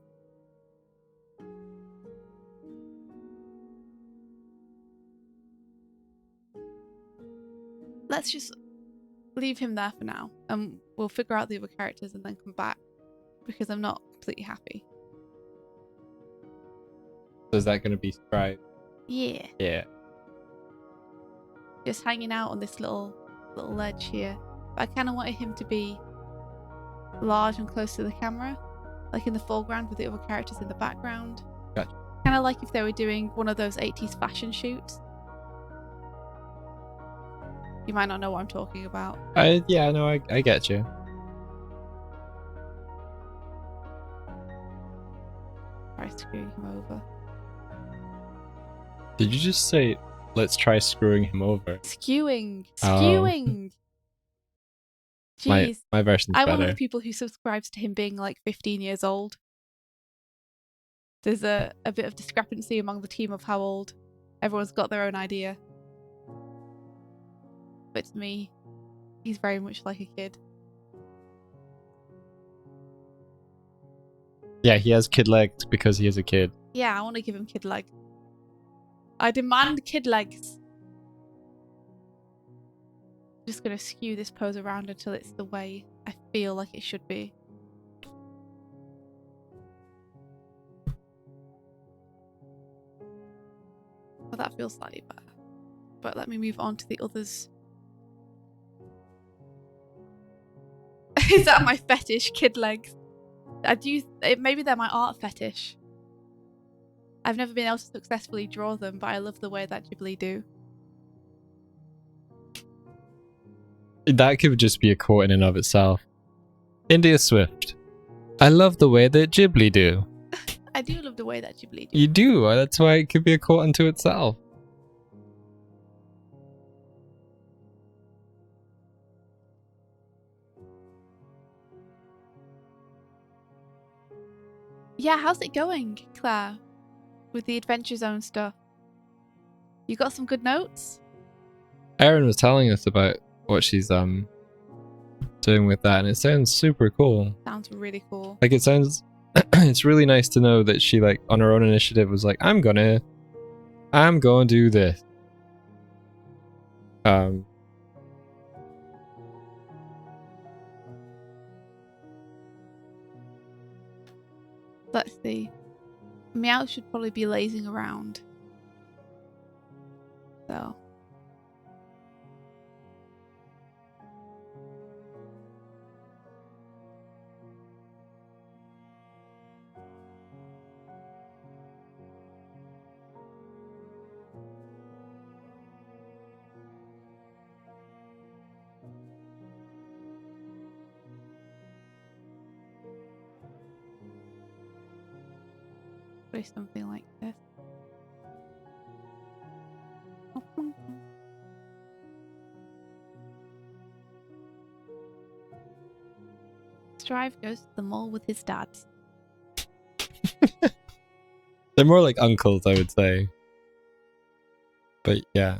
Let's just leave him there for now, and we'll figure out the other characters and then come back, because I'm not completely happy. So is that going to be Stripe? Yeah. Yeah. Just hanging out on this little ledge here. But I kind of wanted him to be large and close to the camera, like in the foreground with the other characters in the background. Gotcha. Kind of like if they were doing one of those 80s fashion shoots. You might not know what I'm talking about. Yeah, no, I get you. Try screwing him over. Did you just say, let's try screwing him over? Skewing! Oh. Jeez. My version's I'm better. one of the people who subscribes to him being like 15 years old. There's a bit of discrepancy among the team of how old. Everyone's got their own idea. But to me, he's very much like a kid. Yeah, he has kid legs because he is a kid. Yeah, I want to give him kid legs. I demand kid legs. Just gonna skew this pose around until it's the way I feel like it should be. Well, that feels slightly better. But let me move on to the others. Is that my fetish, kid legs? Maybe they're my art fetish. I've never been able to successfully draw them, but I love the way that Ghibli do. That could just be a quote in and of itself. India Swift. I love the way that Ghibli do. I do love the way that Ghibli do. You do. That's why it could be a quote unto itself. Yeah, how's it going, Claire? With the Adventure Zone stuff? You got some good notes? Erin was telling us about what she's doing with that, and it sounds super cool. Sounds really cool. Like, it sounds it's really nice to know that she, like, on her own initiative was like, I'm gonna do this. Let's see. Meow should probably be lazing around. So. Or something like this. Strive goes to the mall with his dad. They're more like uncles, I would say. But yeah.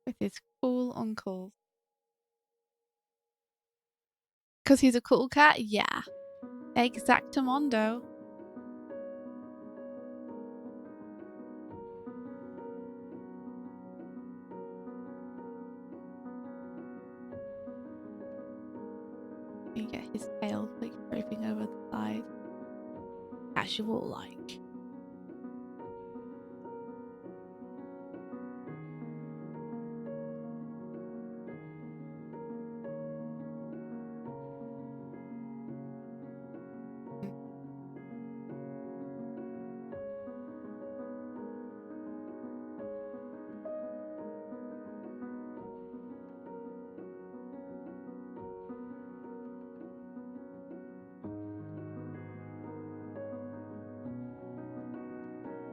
With his cool uncles. Because he's a cool cat? Yeah. Exactamundo. You get his tail like draping over the side. Casual like.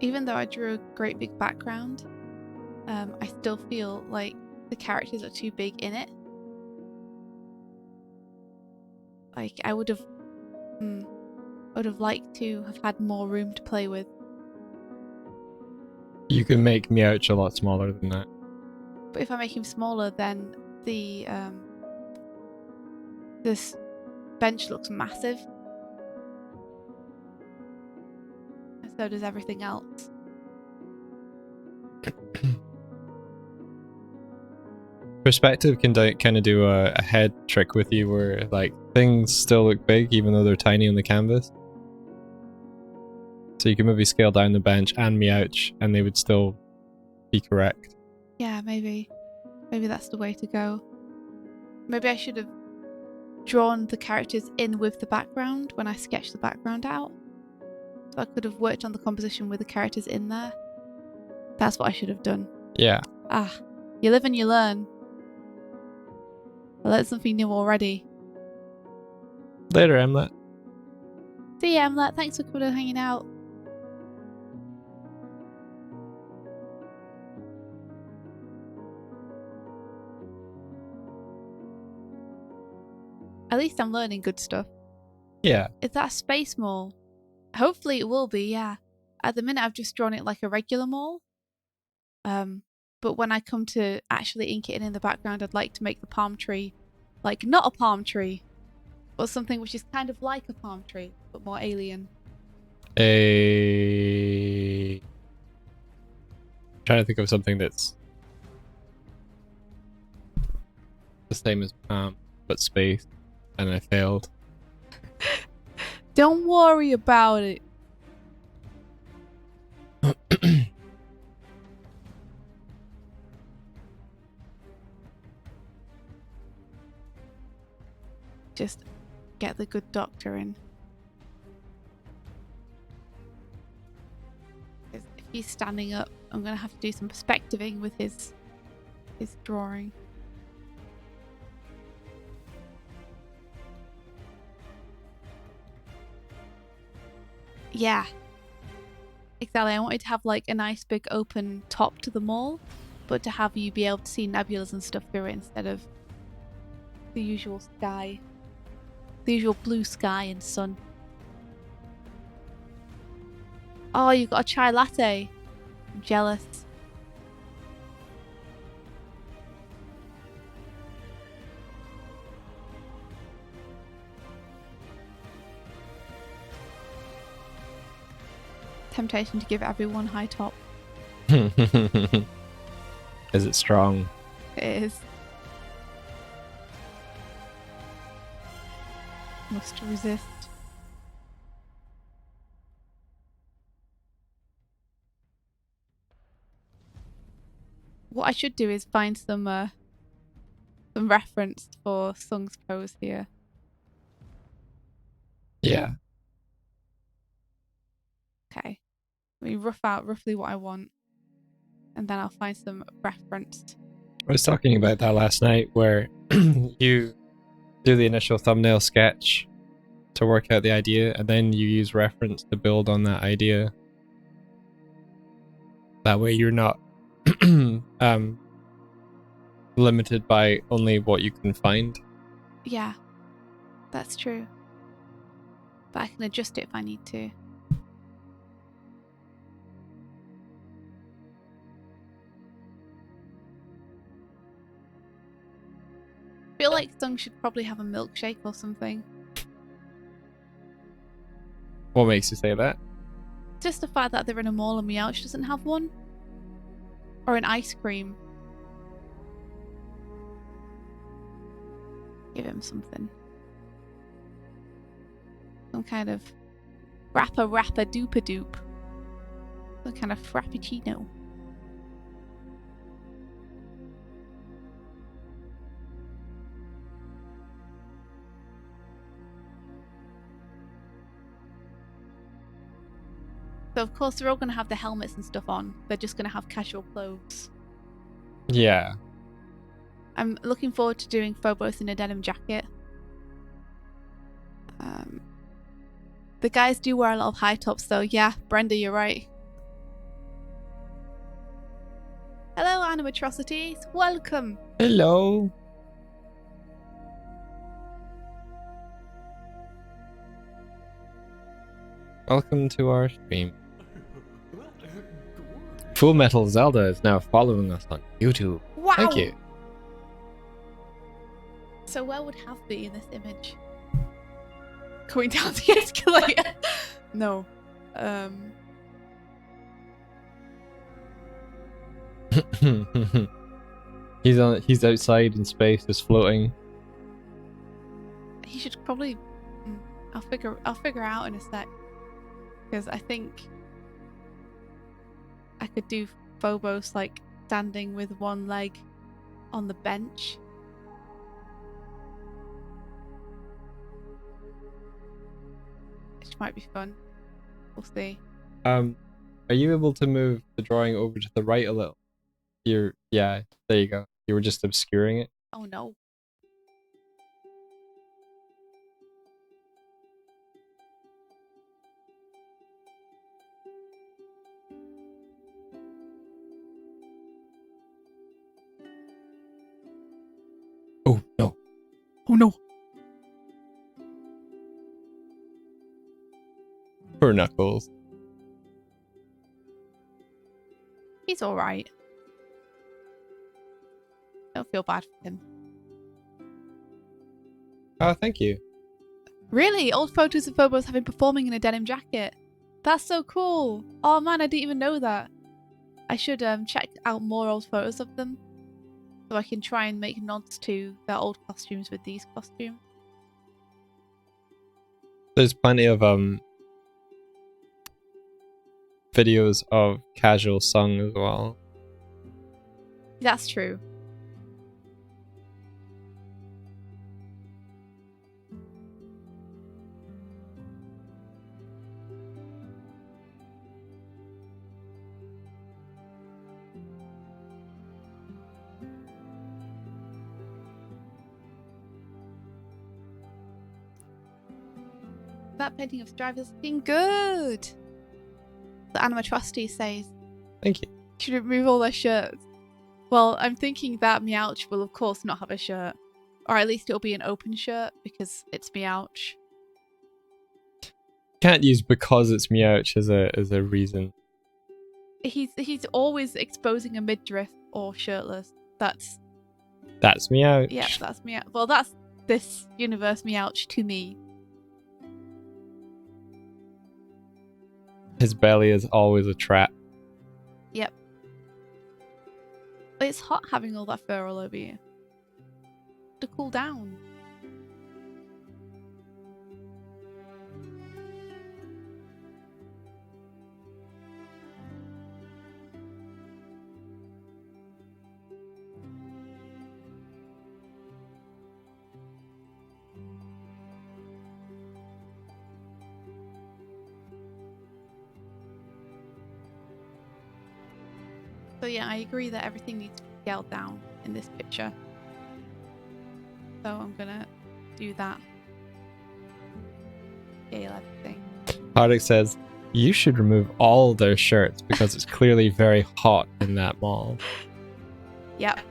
even though I drew a great big background, I still feel like the characters are too big in it. Like I would have liked to have had more room to play with. You can make Meowch a lot smaller than that. But if I make him smaller, then this bench looks massive. And so does everything else. Perspective can kind of do a head trick with you where like things still look big even though they're tiny on the canvas. So you can maybe scale down the bench and Meowch and they would still be correct. Yeah, maybe that's the way to go. Maybe I should have drawn the characters in with the background when I sketched the background out. So I could have worked on the composition with the characters in there. That's what I should have done. Yeah. Ah, you live and you learn. I learned something new already. Later, Emlet. See ya, Emlet. Thanks for coming and hanging out. At least I'm learning good stuff. Yeah. Is that a space mole? Hopefully it will be, yeah. At the minute I've just drawn it like a regular mole. But when I come to actually ink it in the background, I'd like to make the palm tree like not a palm tree, but something which is kind of like a palm tree, but more alien. I'm trying to think of something that's the same as palm, but space, and I failed. Don't worry about it. Just get the good doctor in. If he's standing up, I'm gonna have to do some perspectiving with his drawing. Yeah. Exactly. I wanted to have like a nice big open top to the mall, but to have you be able to see nebulas and stuff through it instead of the usual sky. The usual blue sky and sun. Oh, you got a chai latte. I'm jealous. Temptation to give everyone high top. Is it strong? It is. Must resist. What I should do is find some reference for Sung's pose here. Yeah. Okay. Let me rough out roughly what I want, and then I'll find some reference. I was talking about that last night where you do the initial thumbnail sketch to work out the idea, and then you use reference to build on that idea. That way you're not limited by only what you can find. Yeah, that's true. But I can adjust it if I need to. I feel like Sung should probably have a milkshake or something. What makes you say that? Just the fact that they're in a mall and Meowch doesn't have one. Or an ice cream. Give him something. Some kind of rapper dooper doop. Some kind of frappuccino. So of course they're all going to have the helmets and stuff on. They're just going to have casual clothes. Yeah. I'm looking forward to doing Phobos in a denim jacket. The guys do wear a lot of high tops though. Yeah, Brenda, you're right. animatrocities. Welcome. Hello. Welcome to our stream. Full Metal Zelda is now following us on YouTube. Wow. Thank you. So where would Have be in this image? Going down the escalator? No. He's outside in space, just floating. He should probably. I'll figure out in a sec. Because I think I could do Phobos like standing with one leg on the bench. Which might be fun. We'll see. Are you able to move the drawing over to the right a little? Yeah, there you go. You were just obscuring it. Oh no. Oh no. Oh no. Poor Knuckles. He's alright. Don't feel bad for him. Oh, thank you. Really? Old photos of Phobos have him performing in a denim jacket. That's so cool. Oh man, I didn't even know that. I should check out more old photos of them. So I can try and make nods to their old costumes with these costumes. There's plenty of videos of casual sung as well. That's true. That painting of Strive is looking good. The animatrocity says. Thank you. Should remove all their shirts. Well, I'm thinking that Meowch will of course not have a shirt. Or at least it'll be an open shirt because it's Meowch. Can't use because it's Meowch as a reason. He's always exposing a midriff or shirtless. That's Meowch. Yeah, that's Meowch. Well, that's this universe Meowch to me. His belly is always a trap. Yep. But it's hot having all that fur all over you. To cool down. So yeah, I agree that everything needs to be scaled down in this picture. So I'm gonna do that. Scale everything. Hardik says, you should remove all their shirts because it's clearly very hot in that mall. Yep.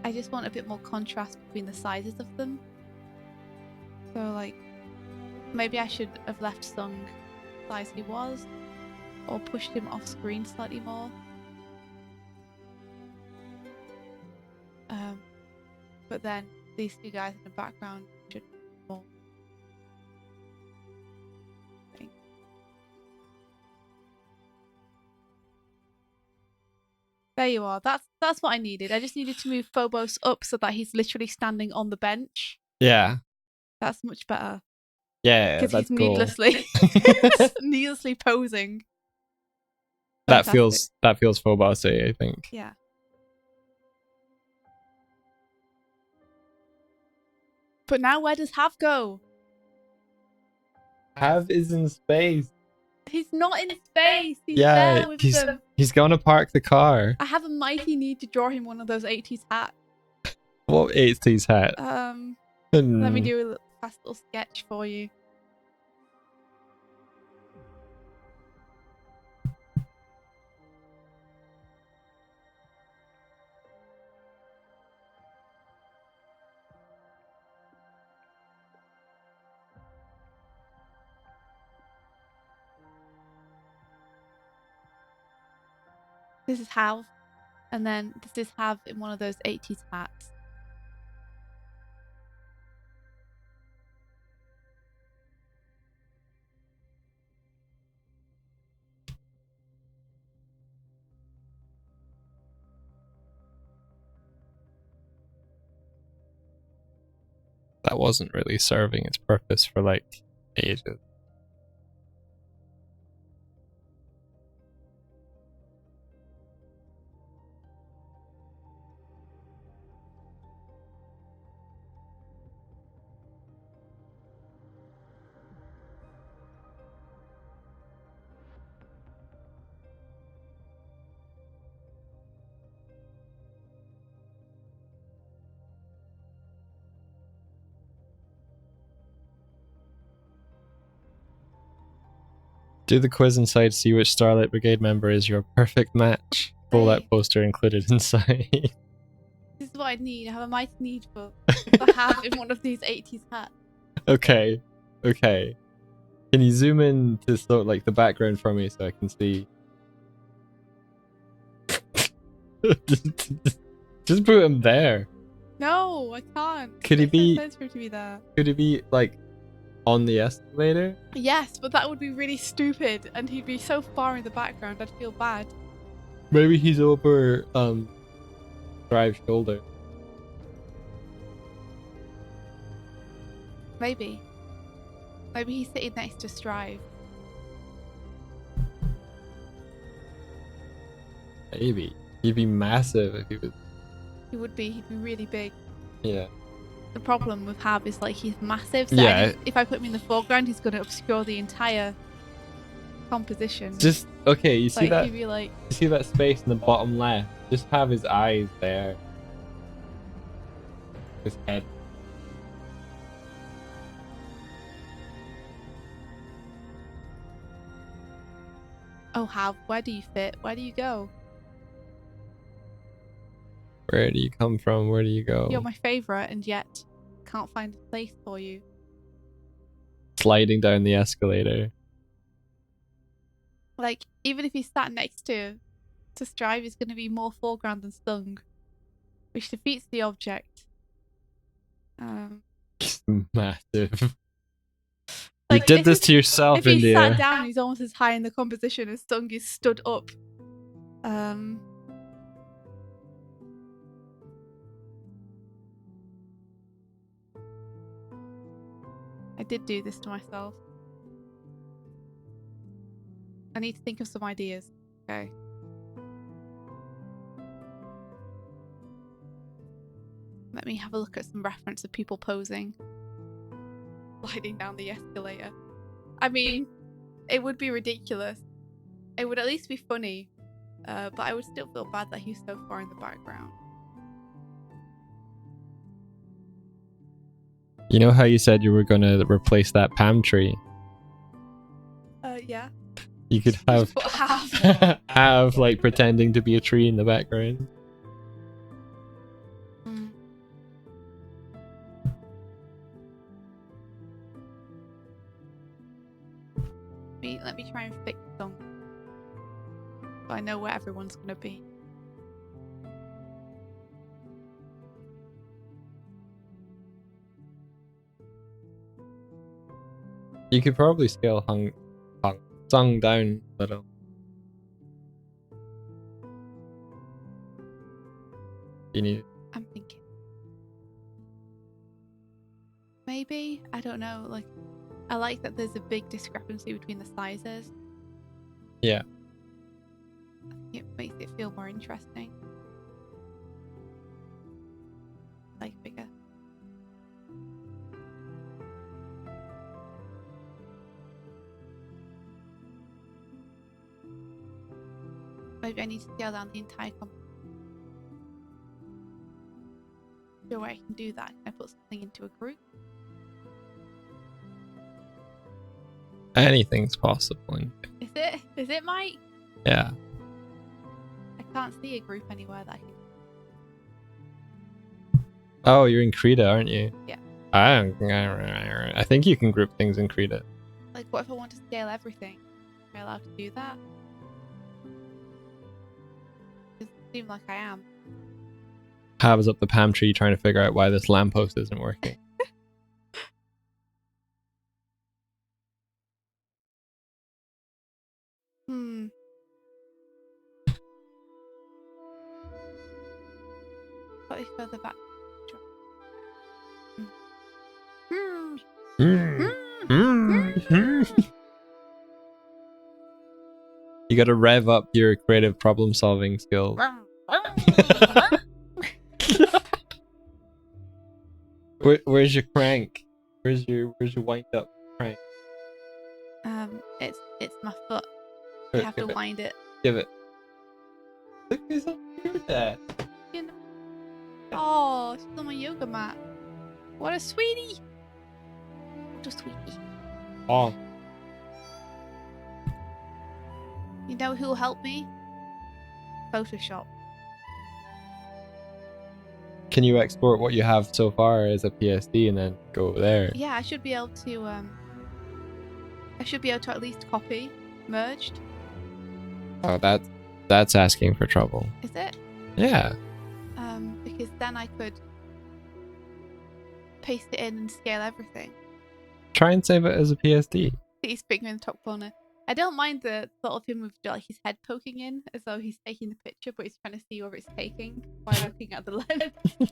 I just want a bit more contrast between the sizes of them. So like, maybe I should have left Sung the size he was, or pushed him off screen slightly more. But then these two guys in the background should be more. There you are. That's what I needed. I just needed to move Phobos up so that he's literally standing on the bench. Yeah. That's much better. Yeah, because that's he's cool. needlessly posing. That Fantastic. feels Phobos-y, I think. Yeah. But now where does Have go? Have is in space. He's not in space. He's there with them. He's gonna park the car. I have a mighty need to draw him one of those 80s hats. What 80s hat? Let me do a fast little sketch for you. This is Hal, and then this is Hav in one of those 80s hats. That wasn't really serving its purpose for like ages. Do the quiz inside, see which Starlight Brigade member is your perfect match. Pull that poster included inside. This is what I need. I have a mighty need for Hav in one of these 80s hats. Okay. Okay. Can you zoom in to sort of like the background for me so I can see? Just put him there. No, I can't. Could he be? No sense for him to be there. Could he be like on the escalator? Yes, but that would be really stupid, and he'd be so far in the background. I'd feel bad. Maybe he's over Drive's shoulder. Maybe. Maybe he's sitting next to Strive. Maybe. He'd be massive if he was. He would be. He'd be really big. Yeah. The problem with Hav is like he's massive. So Yeah. if I put him in the foreground, he's going to obscure the entire composition. Just okay. You see like, that? He'd be like, You see that space in the bottom left? Just have his eyes there. His head. oh Hav, where do you fit? Where do you go? Where do you come from? Where do you go? You're my favourite, and yet can't find a place for you. Sliding down the escalator. Like, even if he sat next to Strive, he's going to be more foreground than Stung, which defeats the object. Massive. Like, you did this to yourself, if he India. sat down, he's almost as high in the composition as Stung is stood up. I did do this to myself. I need to think of some ideas. Okay. Let me have a look at some reference of people posing. Sliding down the escalator. I mean, it would be ridiculous. It would at least be funny. But I would still feel bad that he's so far in the background. You know how you said you were going to replace that palm tree? Yeah. You could have have like pretending to be a tree in the background. Let me try and fix them. So I know where everyone's gonna be. You could probably scale Sung down a little. You need. I'm thinking. Maybe, I don't know, like, I like that there's a big discrepancy between the sizes. Yeah. I think it makes it feel more interesting. Like bigger. Maybe I need to scale down the entire sure way I can do that. Can I put something into a group? Anything's possible. Is it? Is it, Mike? Yeah. I can't see a group anywhere that I can. Oh, you're in Krita, aren't you? Yeah. I think you can group things in Krita. Like, what if I want to scale everything? Am I allowed to do that? It seems like I am. Habs up the palm tree trying to figure out why this lamppost isn't working. Slightly further back. You gotta rev up your creative problem solving skills. Where's your crank? Where's your wind up crank? It's my foot. You have to wind it. Give it. Look who's up here there. Oh, she's on my yoga mat. What a sweetie. What a sweetie. Oh. You know who'll help me? Photoshop. Can you export what you have so far as a PSD and then go there? Yeah, I should be able to at least copy merged. Oh, that's asking for trouble. Is it? Yeah. Because then I could paste it in and scale everything. Try and save it as a PSD. He's picking in the top corner. I don't mind the thought of him with like his head poking in as though he's taking the picture, but he's trying to see where it's taking by looking at the lens.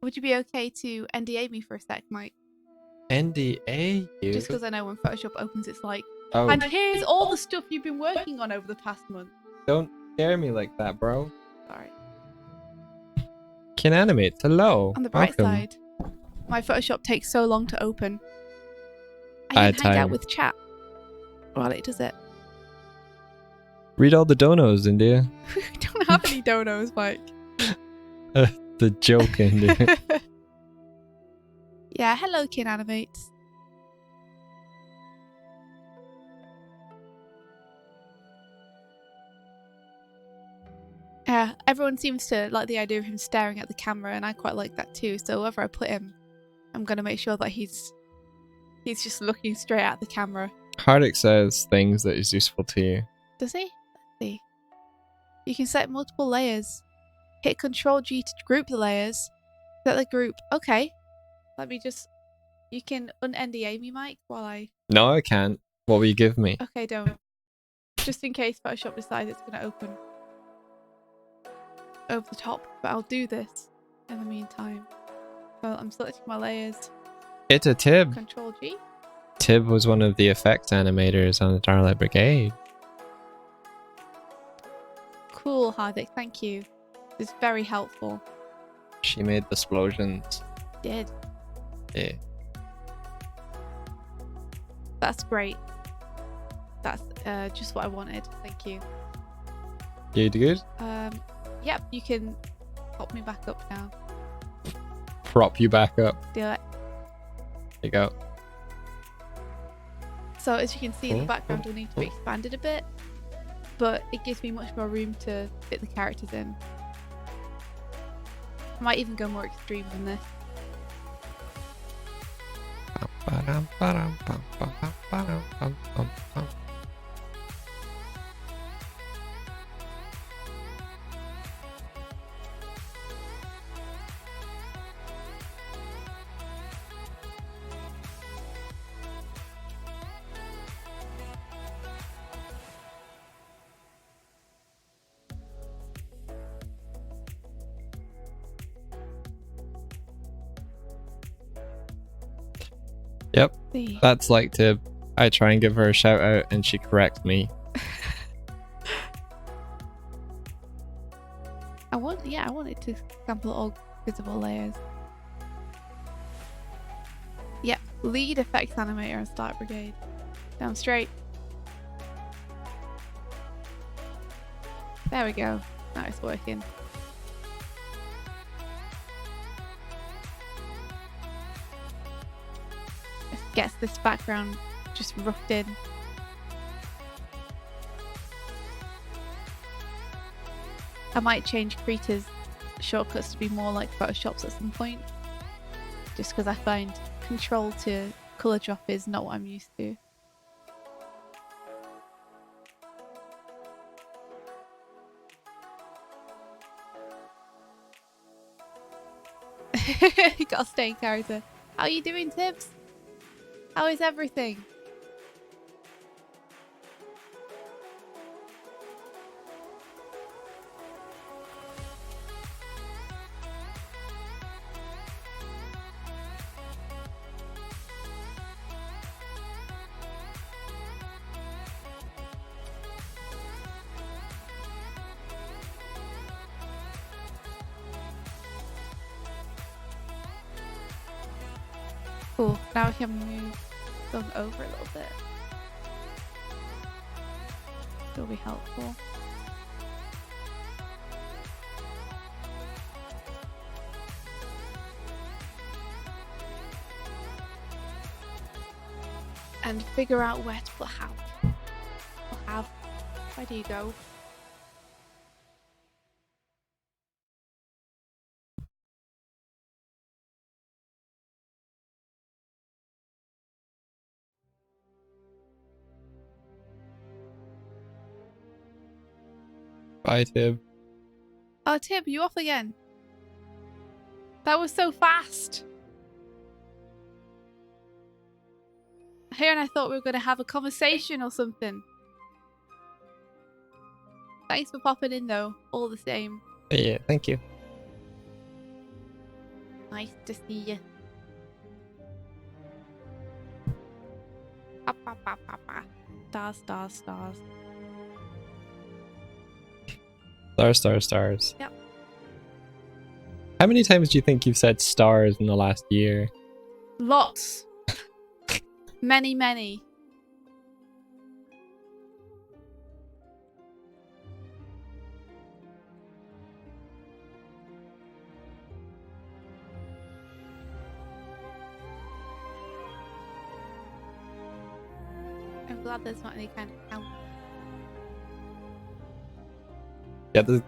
Would you be okay to NDA me for a sec, Mike? NDA you? Just because I know when Photoshop opens, it's like, oh. And here's all the stuff you've been working on over the past month. Don't scare me like that, bro. Sorry. Can animate. Hello. On the bright Welcome. side, my Photoshop takes so long to open. I can hang out with chat while it does it. Read all the donos, India. We don't have any donos, Mike. The joke, India. Yeah, hello, Kin Animates. Yeah, everyone seems to like the idea of him staring at the camera, and I quite like that too. So wherever I put him, I'm gonna make sure that he's just looking straight at the camera. Hardick says things that is useful to you. Does he? Let's see. You can set multiple layers. Hit Control G to group the layers. Set the group. Okay. Let me just. You can un-NDA me, Mike, while I. No, I can't. What will you give me? Okay, don't. Just in case Photoshop decides it's going to open over the top, but I'll do this in the meantime. So I'm selecting my layers. It's a Tib. Control G. Tib was one of the effects animators on the Starlight Brigade. Cool, Hardick. Thank you. It's very helpful. She made the explosions. Did. Yeah. That's great. That's just what I wanted. Thank you. You good? Yep, you can pop me back up now. Prop you back up. Do it. There you go. So as you can see, the background will need to be expanded a bit, but it gives me much more room to fit the characters in. I might even go more extreme than this. Yep, that's like Tib. I try and give her a shout out and she corrects me. I wanted to sample all visible layers. Yep, lead effects animator on Starlight Brigade. Down straight. There we go. Now it's working. gets this background just roughed in. I might change Krita's shortcuts to be more like Photoshop's at some point. Just because I find control to colour drop is not what I'm used to. You gotta stay in character. How are you doing, Tibbs? How is everything? Cool. Now we can move them over a little bit. It'll be helpful. And figure out where to put have. Or have. Where do you go? Bye, Tib. Oh, Tib, you off again? That was so fast. Here, and I thought we were going to have a conversation or something. Thanks for popping in, though, all the same. Yeah, thank you. Nice to see you. Pa, pa, pa, pa, pa. Stars, stars, stars. Stars, stars, stars. Yep. How many times do you think you've said stars in the last year? Lots. Many, many. I'm glad there's not any kind of count.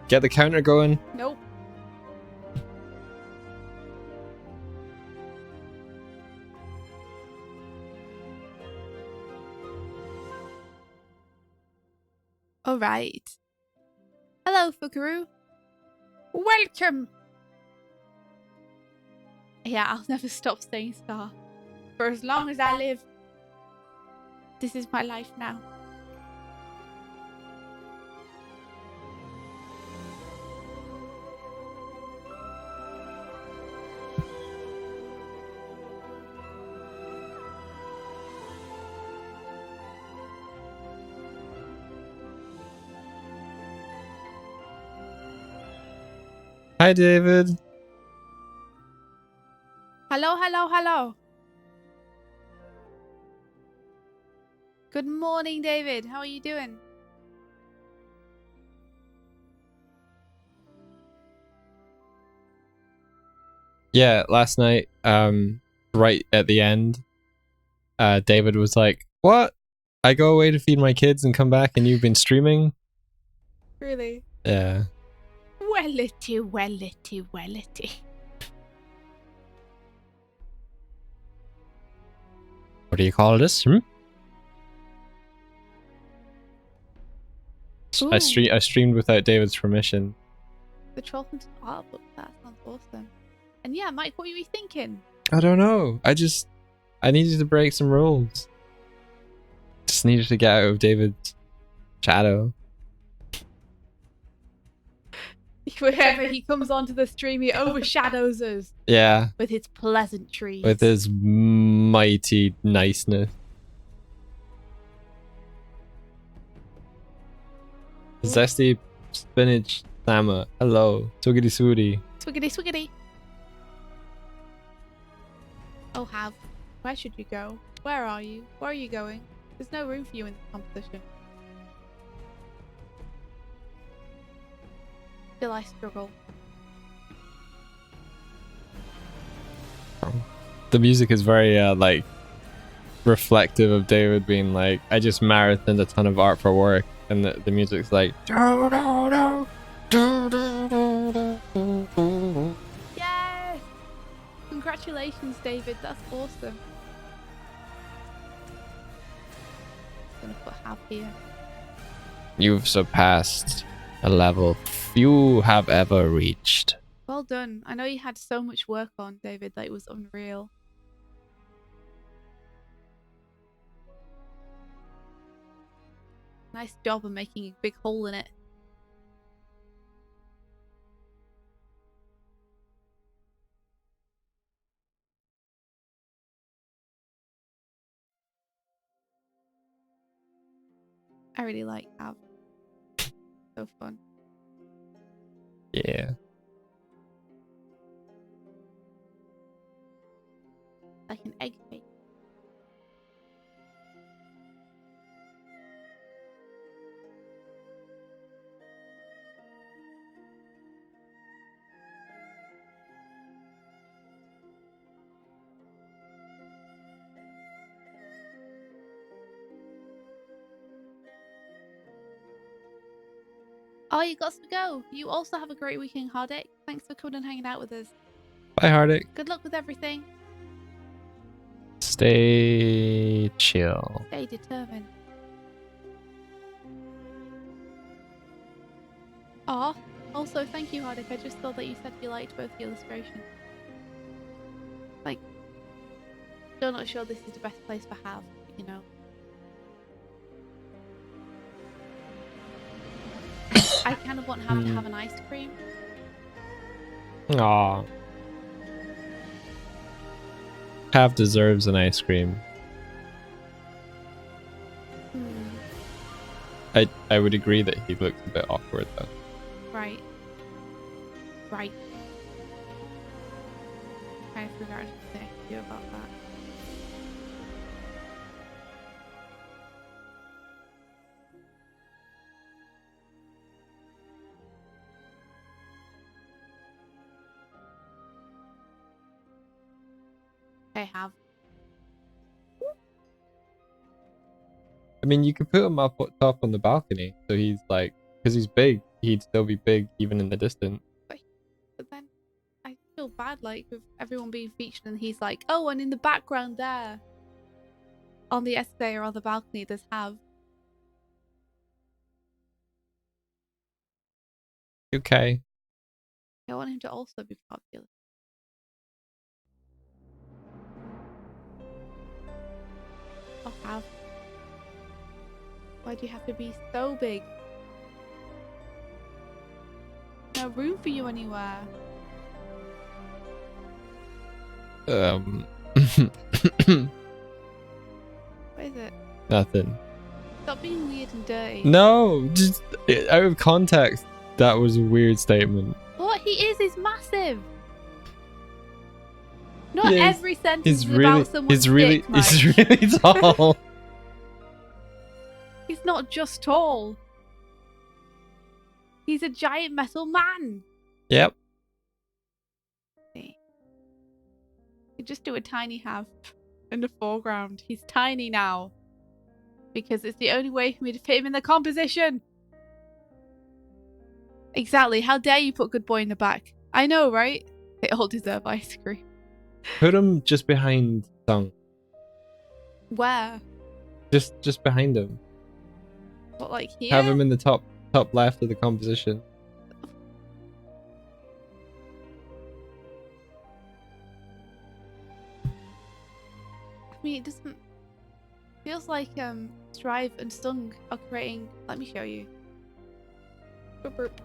Get the counter going. Nope. All right. Hello, Fukaru. Welcome. Yeah, I'll never stop saying star. For as long as I live. This is my life now. Hi, David. Hello, hello, hello. Good morning, David. How are you doing? Yeah, last night, right at the end, David was like, "What? I go away to feed my kids and come back and you've been streaming?" Really? Yeah. Wellity, wellity, wellity. What do you call this? I streamed without David's permission. The troll from the art book. That sounds awesome. And yeah, Mike, what were you thinking? I don't know. I needed to break some rules. Just needed to get out of David's shadow. Whenever he comes onto the stream, he overshadows us. Yeah. With his pleasantries. With his mighty niceness. Zesty spinach Sama. Hello. Swiggity swooty. Swiggity swiggity. Oh, Have. Where should you go? Where are you? Where are you going? There's no room for you in this competition. Still I struggle. The music is very, like, reflective of David being like, I just marathoned a ton of art for work, and the music's like. Yes! Congratulations, David. That's awesome. I'm gonna put Have here. You've surpassed a level few have ever reached. Well done. I know you had so much work on, David, that it was unreal. Nice job of making a big hole in it. I really like Have. So fun. Yeah. Like an egg face. Oh, you got to go. You also have a great weekend, Hardik. Thanks for coming and hanging out with us. Bye, Hardik. Good luck with everything. Stay chill. Stay determined. Oh, also thank you, Hardik. I just thought that you said you liked both the illustrations. Like, still not sure this is the best place for Have, you know. I kind of want Have to have an ice cream. Aww. Have deserves an ice cream. I would agree that he looks a bit awkward though. Right. Right. Trying to figure out what I can do about that. I have. I mean, you could put him up top on the balcony, so he's like, because he's big, he'd still be big even in the distance. But then I feel bad, like, with everyone being featured and he's like, oh, and in the background there, on the escalator or on the balcony, there's Have. Okay. I want him to also be popular. Oh, Have. Why do you have to be so big? No room for you anywhere. What is it? Nothing. Stop being weird and dirty. No, just out of context, that was a weird statement. What he is massive. Not every sentence is really, about someone's he's really, dick, Mike. he's really tall. He's not just tall. He's a giant metal man. Yep. See. You just do a tiny Have in the foreground. He's tiny now. Because it's the only way for me to fit him in the composition. Exactly. How dare you put Good Boy in the back? I know, right? They all deserve ice cream. Put him just behind Sung. Where? Just behind him. What, like here? Have him in the top left of the composition. I mean, it doesn't... Feels like Strive and Sung are creating... Let me show you. Burp, burp.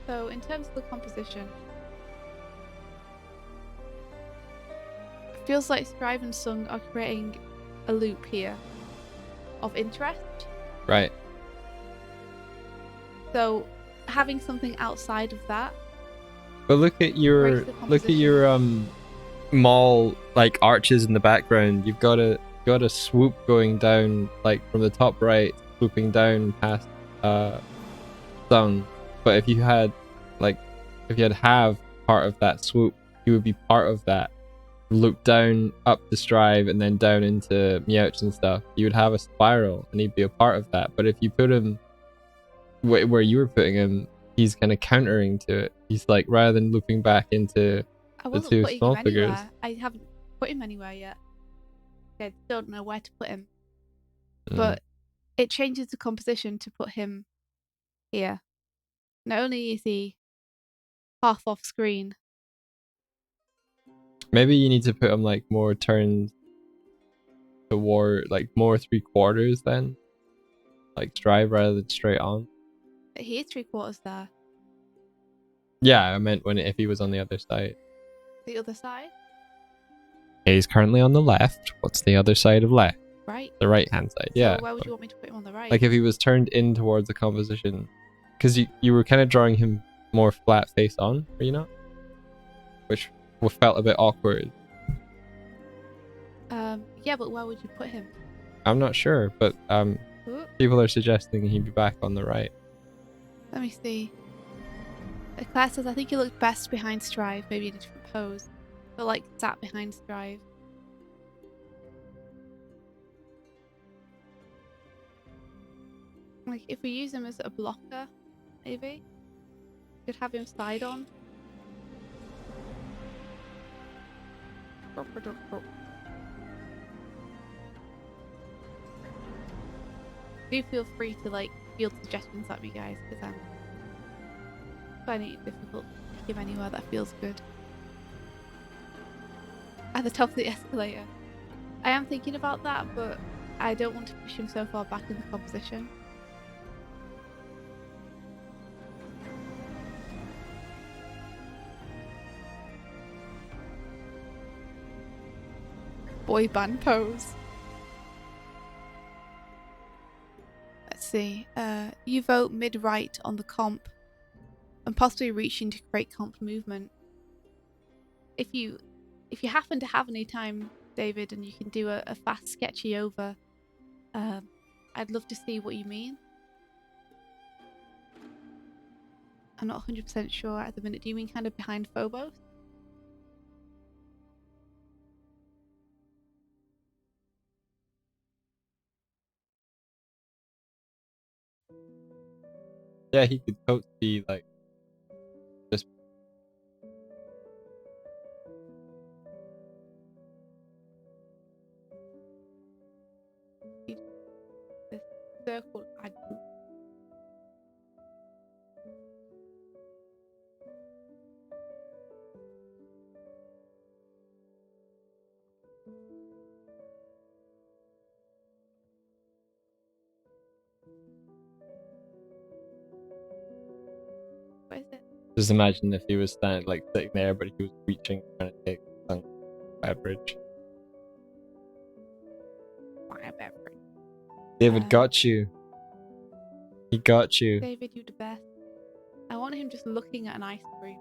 So, in terms of the composition, it feels like Strive and Sung are creating a loop here of interest. Right. So, having something outside of that. But look at your mall like arches in the background. You've got a swoop going down like from the top right, swooping down past Sung. But if you had Have part of that swoop, you would be part of that. loop down up to Strive and then down into Meowch and stuff, you would have a spiral and he'd be a part of that. But if you put him where you were putting him, he's kind of countering to it. He's like, rather than looping back into I the wasn't two putting small him figures. anywhere. I haven't put him anywhere yet. I don't know where to put him. But it changes the composition to put him here. Not only is he half off screen. Maybe you need to put him like more turned toward, like more 3/4 then. Like Strive rather than straight on. He is 3/4 there. Yeah, I meant if he was on the other side. The other side? He's currently on the left. What's the other side of left? Right. The right hand side, yeah. So where would you want me to put him on the right? Like if he was turned in towards the composition. Because you were kind of drawing him more flat face on, were you not? Which felt a bit awkward. Yeah, but where would you put him? I'm not sure, but people are suggesting he'd be back on the right. Let me see. The class says I think he looked best behind Strive, maybe in a different pose. But like sat behind Strive. Like if we use him as a blocker, maybe? Could have him slide on. Do feel free to like field suggestions at me, guys, because I'm finding it difficult to pick him anywhere that feels good. At the top of the escalator. I am thinking about that, but I don't want to push him so far back in the composition. Boy band pose. Let's see. You vote mid-right on the comp and possibly reaching to create comp movement. If you happen to have any time, David, and you can do a fast sketchy over, I'd love to see what you mean. I'm not 100% sure at the minute. Do you mean kind of behind Phobos? Yeah, he could totally be like just. The circle. What is it? Just imagine if he was sitting there, but he was reaching, trying to take some beverage. David got you. He got you. David, you the best. I want him just looking at an ice cream.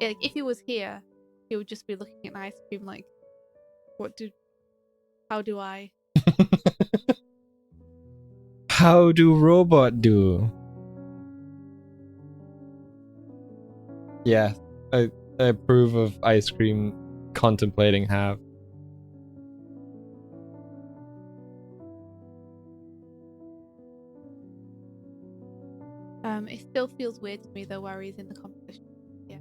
Like, if he was here, he would just be looking at an ice cream like, how do I? How do robot do? Yeah, I approve of ice cream contemplating have. It still feels weird to me though where he's in the competition. Yeah.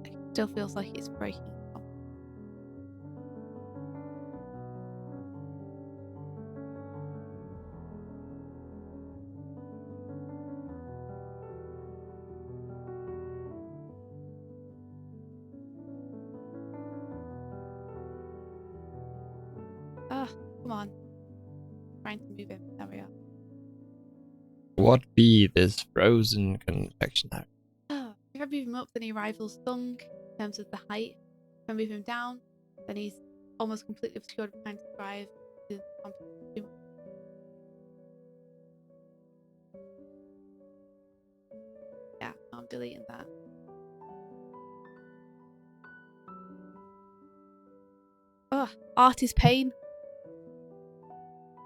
It still feels like it's breaking. Come on. Trying to move him. There we are. What be this frozen confectionery? If I move him up, then he rivals Thung in terms of the height. If I move him down, then he's almost completely obscured behind the drive. Yeah, I'm deleting that. Art is pain.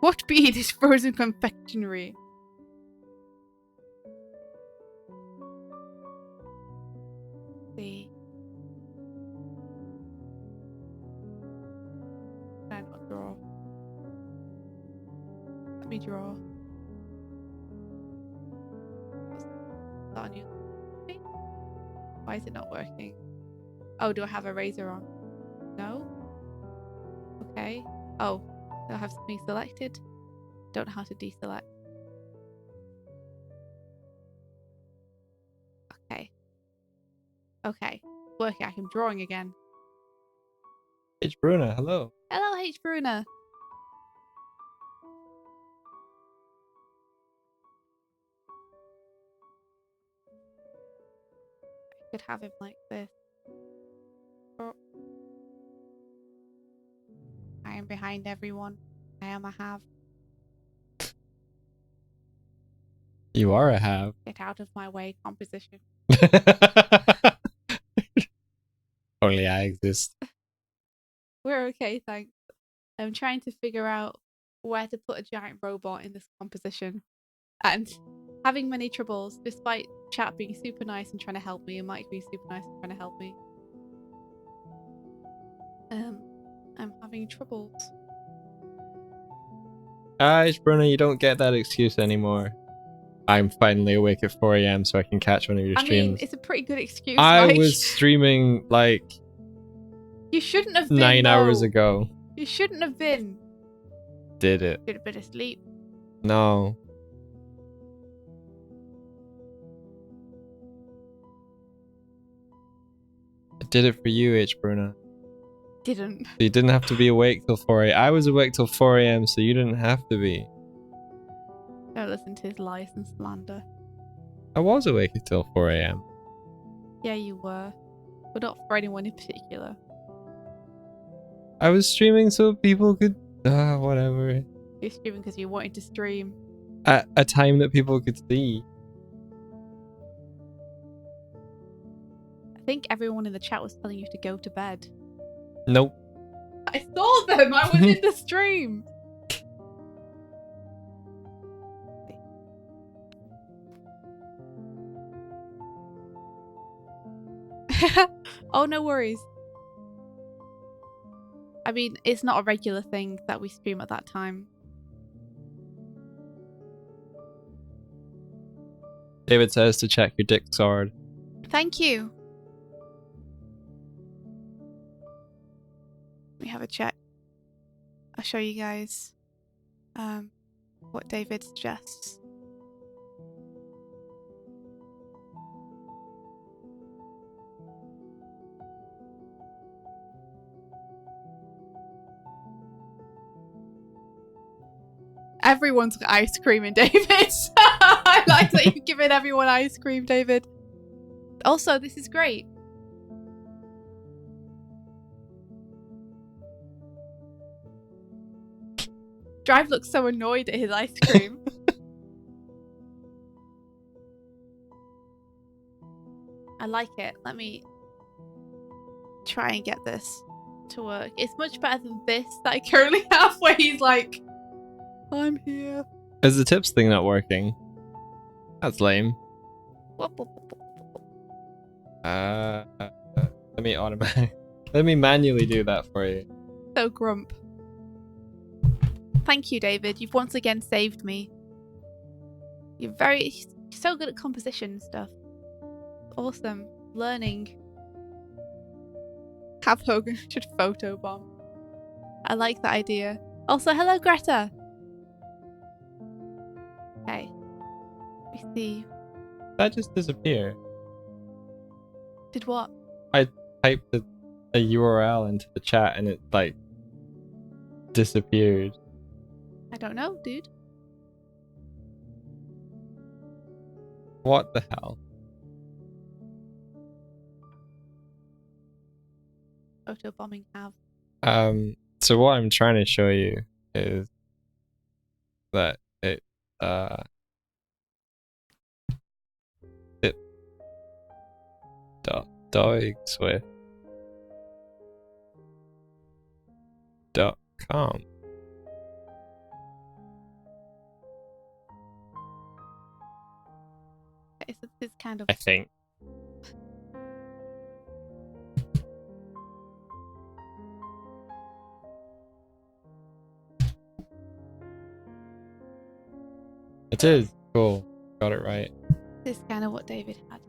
What be this frozen confectionery? Let me draw. Start a new thing. Why is it not working? Oh, do I have a razor on? No? Okay. Oh, do I have something selected? Don't know how to deselect. Okay. Okay. Working. I'm drawing again. H. Bruna, hello. Hello, H. Bruna. I could have him like this. Oh. I am behind everyone. I am a have. You are a have. Get out of my way, composition. Only I exist. We're okay, thanks. I'm trying to figure out where to put a giant robot in this composition. And having many troubles, despite chat being super nice and trying to help me, and Mike being super nice and trying to help me. I'm having troubles. H. Bruna, you don't get that excuse anymore. I'm finally awake at 4 AM so I can catch one of your streams. I mean, it's a pretty good excuse, I Mike. was streaming like... You shouldn't have been, 9 hours ago. You shouldn't have been. Did it. Should have been asleep. No. I did it for you, H. Bruna. Didn't. You didn't have to be awake till 4 AM. I was awake till 4 AM, so you didn't have to be. Don't listen to his lies and slander. I was awake until 4 AM. Yeah, you were. But not for anyone in particular. I was streaming so people could... whatever. You're streaming because you wanted to stream. At a time that people could see. I think everyone in the chat was telling you to go to bed. Nope. I saw them! I was in the stream! Oh, no worries. I mean, it's not a regular thing that we stream at that time. David says to check your dick sword. Thank you. Let me have a check. I'll show you guys what David suggests. Everyone's got ice cream in David. I like that you've given everyone ice cream, David. Also, this is great. Drive looks so annoyed at his ice cream. I like it. Let me try and get this to work. It's much better than this that I currently have, where he's like, I'm here. Is the tips thing not working? That's lame. Let me let me manually do that for you. So grump. Thank you, David. You've once again saved me. You're so good at composition and stuff. Awesome. Learning. Have Hogan should photobomb. I like that idea. Also, hello, Greta. Okay. Let me see. That just disappeared. Did what? I typed a URL into the chat and it, like, disappeared. I don't know, dude. What the hell? Photobombing have. So what I'm trying to show you is that it Doig Swift .com. Okay, so this is kind of. I think. It is cool. Got it right. This is kind of what David had.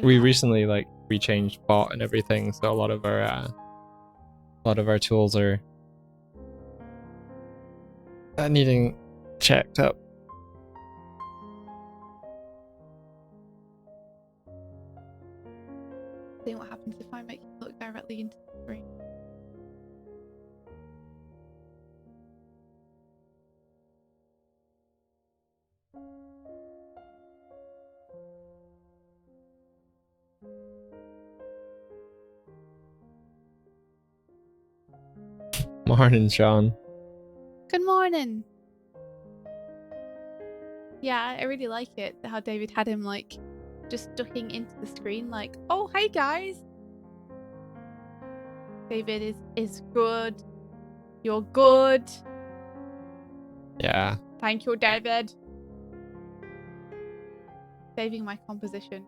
We recently like rechanged bot and everything, so a lot of our tools are needing checked up. See what happens if I make you look directly into the screen. Morning, Sean. Good morning. Yeah, I really like it how David had him like just ducking into the screen like, oh, hey guys. David is good. You're good. Yeah. Thank you, David. Saving my composition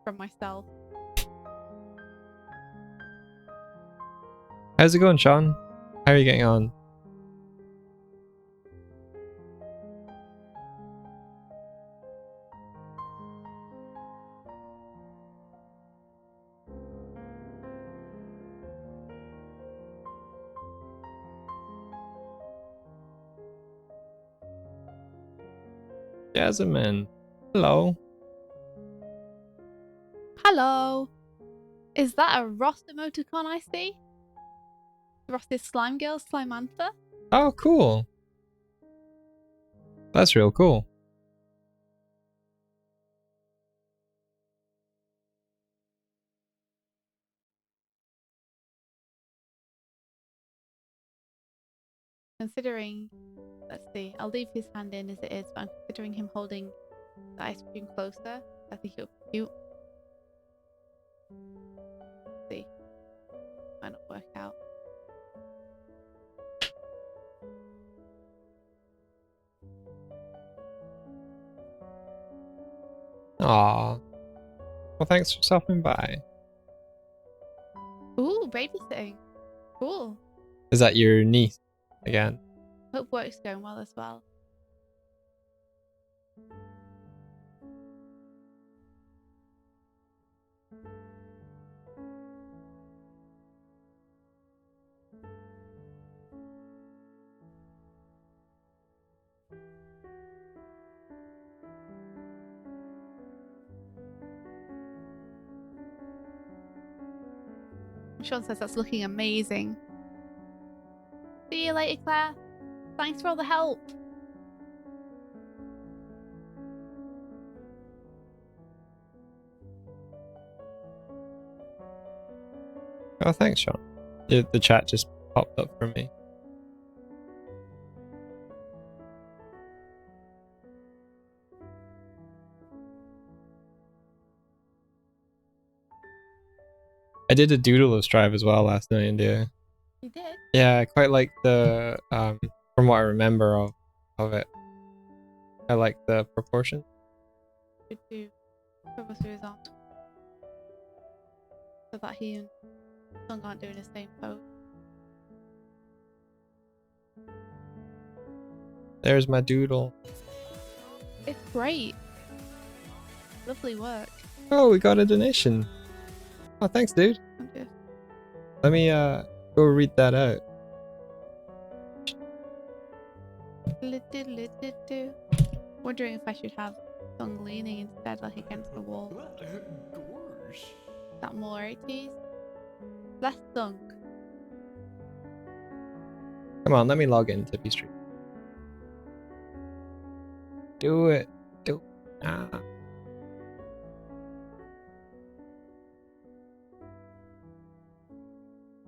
from myself. How's it going, Sean? How are you getting on? Jasmine. Hello. Hello. Is that a Ross emoticon I see? Ross's slime girl, Slimantha? Oh, cool. That's real cool. Considering, let's see, I'll leave his hand in as it is, but I'm considering him holding the ice cream closer. I think it'll be cute. Let's see. Might not work out. Aw. Well, thanks for stopping by. Ooh, babysitting. Cool. Is that your niece again? Hope work's going well as well. Sean says that's looking amazing. See you later, Claire. Thanks for all the help. Oh, thanks, Sean. The chat just popped up for me. I did a Doodles drive as well last night, India. You did? Yeah, I quite like the from what I remember of it. I like the proportion. Should do cover through his arm so that he and Sung aren't doing the same pose. There's my doodle. It's great. Lovely work. Oh, we got a donation. Oh, thanks, dude. Okay. Let me go read that out. Wondering if I should have Sung leaning instead, like against the wall. Is that more 80s? Less Sung. Come on, let me log in to P-Street. Do it. Do it. Ah.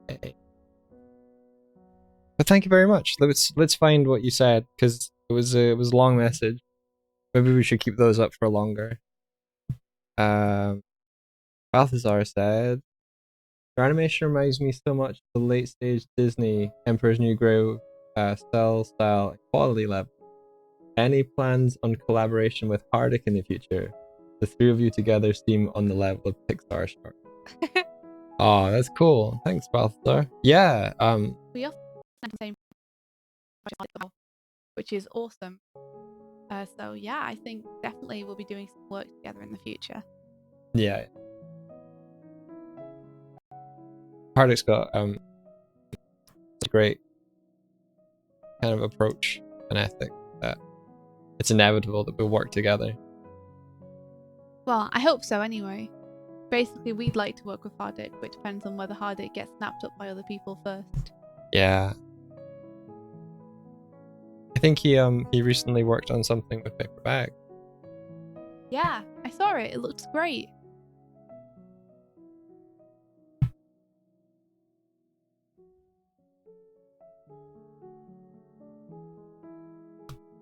Hey. But thank you very much. Let's find what you said, because it was a long message. Maybe we should keep those up for longer. Balthazar said, "Your animation reminds me so much of the late stage Disney Emperor's New Groove style, and quality level. Any plans on collaboration with Hardic in the future? The three of you together seem on the level of Pixar stars. Oh, that's cool. Thanks, Balthazar. Yeah. We often have the same project, which is awesome. So yeah, I think definitely we'll be doing some work together in the future. Yeah. Hardwick's got a great kind of approach and ethic that it's inevitable that we'll work together. Well, I hope so anyway. Basically, we'd like to work with Hardwick, but it depends on whether Hardwick gets snapped up by other people first. Yeah. I think he recently worked on something with Paper Bag. Yeah, I saw it. It looks great.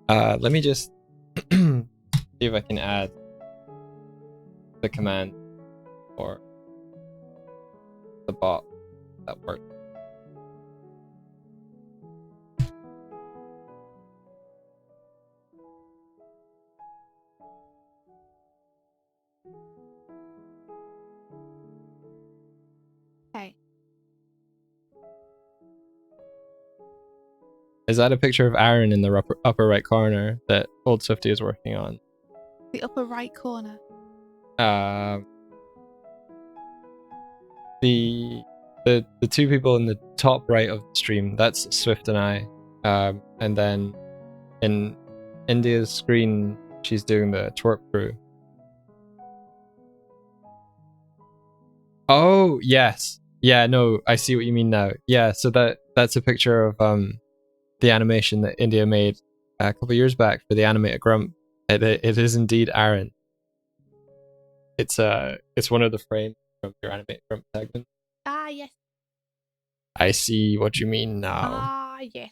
Let me just see if I can add the command for the bot that worked. Okay. Is that a picture of Aaron in the upper right corner that Old Swifty is working on? The upper right corner. The two people in the top right of the stream, that's Swift and I. And then in India's screen, she's doing the TWRP crew. Oh, yes. Yeah, no, I see what you mean now. Yeah, so that's a picture of the animation that India made a couple of years back for the animator Grump. It is indeed Aaron. It's one of the frames from your animator Grump segment. Ah, yes. I see what you mean now. Ah, yes.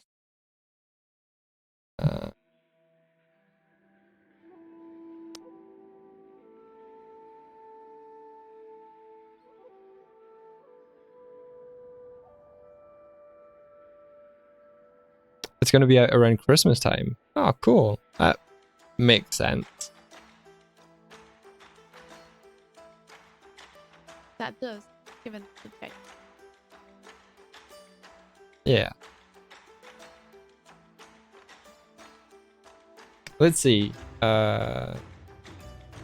It's going to be out around Christmas time. Oh, cool. That makes sense. That does, given the subject. Yeah. Let's see.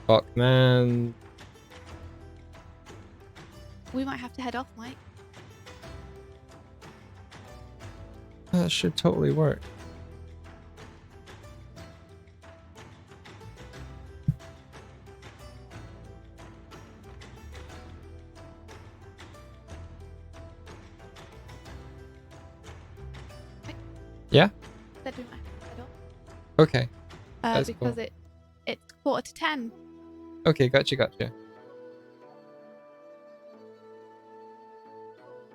Botman. We might have to head off, Mike. That should totally work. Yeah? Said we might have to head off. Okay. Because cool. it's 9:45. Okay, gotcha.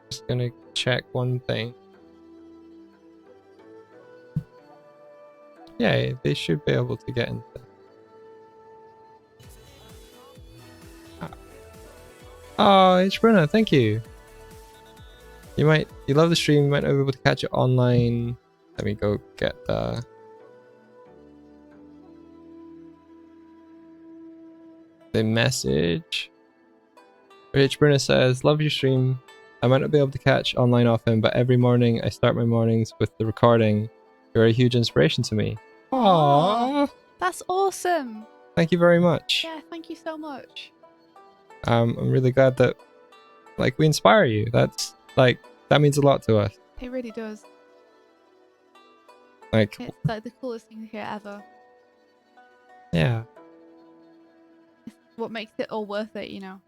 Just gonna check one thing. Yeah, they should be able to get into. Oh, it's Bruno, thank you. You love the stream, you might not be able to catch it online. Let me go get the message. Rich Bruno says, love your stream. I might not be able to catch online often, but every morning I start my mornings with the recording. You're a huge inspiration to me. Aww. That's awesome. Thank you very much. Yeah, thank you so much. I'm really glad that we inspire you. That means a lot to us. It really does. It's the coolest thing to hear ever. Yeah. It's what makes it all worth it, you know.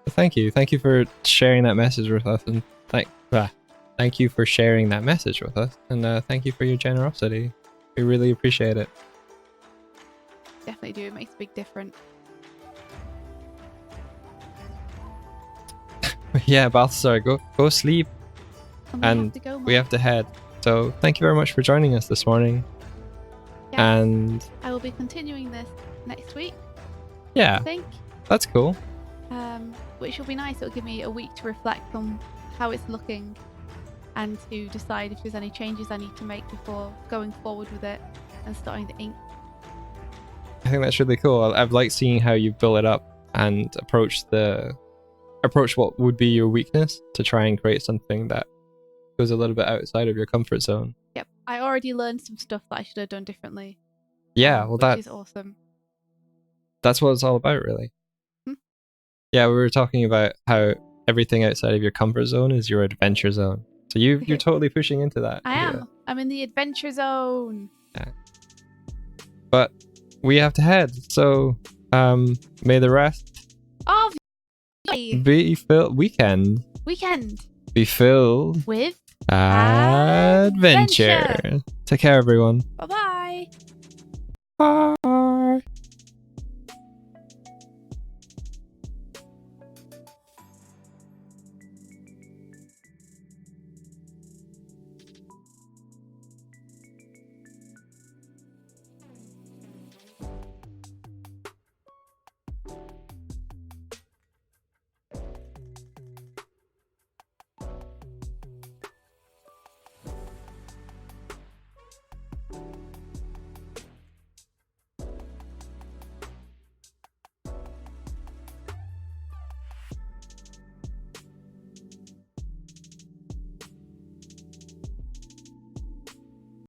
Thank you for sharing that message with us, and thank you for sharing that message with us, and thank you for your generosity. We really appreciate it. Definitely do. It makes a big difference. Yeah, Balthazar, go sleep. And we have to head. So thank you very much for joining us this morning. Yes, and I will be continuing this next week. Yeah, I think. That's cool. Which will be nice. It'll give me a week to reflect on how it's looking and to decide if there's any changes I need to make before going forward with it and starting the ink. I think that's really cool. I've liked seeing how you build it up and approach what would be your weakness to try and create something that goes a little bit outside of your comfort zone. Yep, I already learned some stuff that I should have done differently. Yeah, well, which is awesome. That's what it's all about, really. Hmm? Yeah, we were talking about how everything outside of your comfort zone is your adventure zone. So you're totally pushing into that. I am. I'm in the adventure zone. Yeah. But we have to head. So may the rest of be filled weekend be filled with adventure. Take care, everyone. Bye-bye. Bye.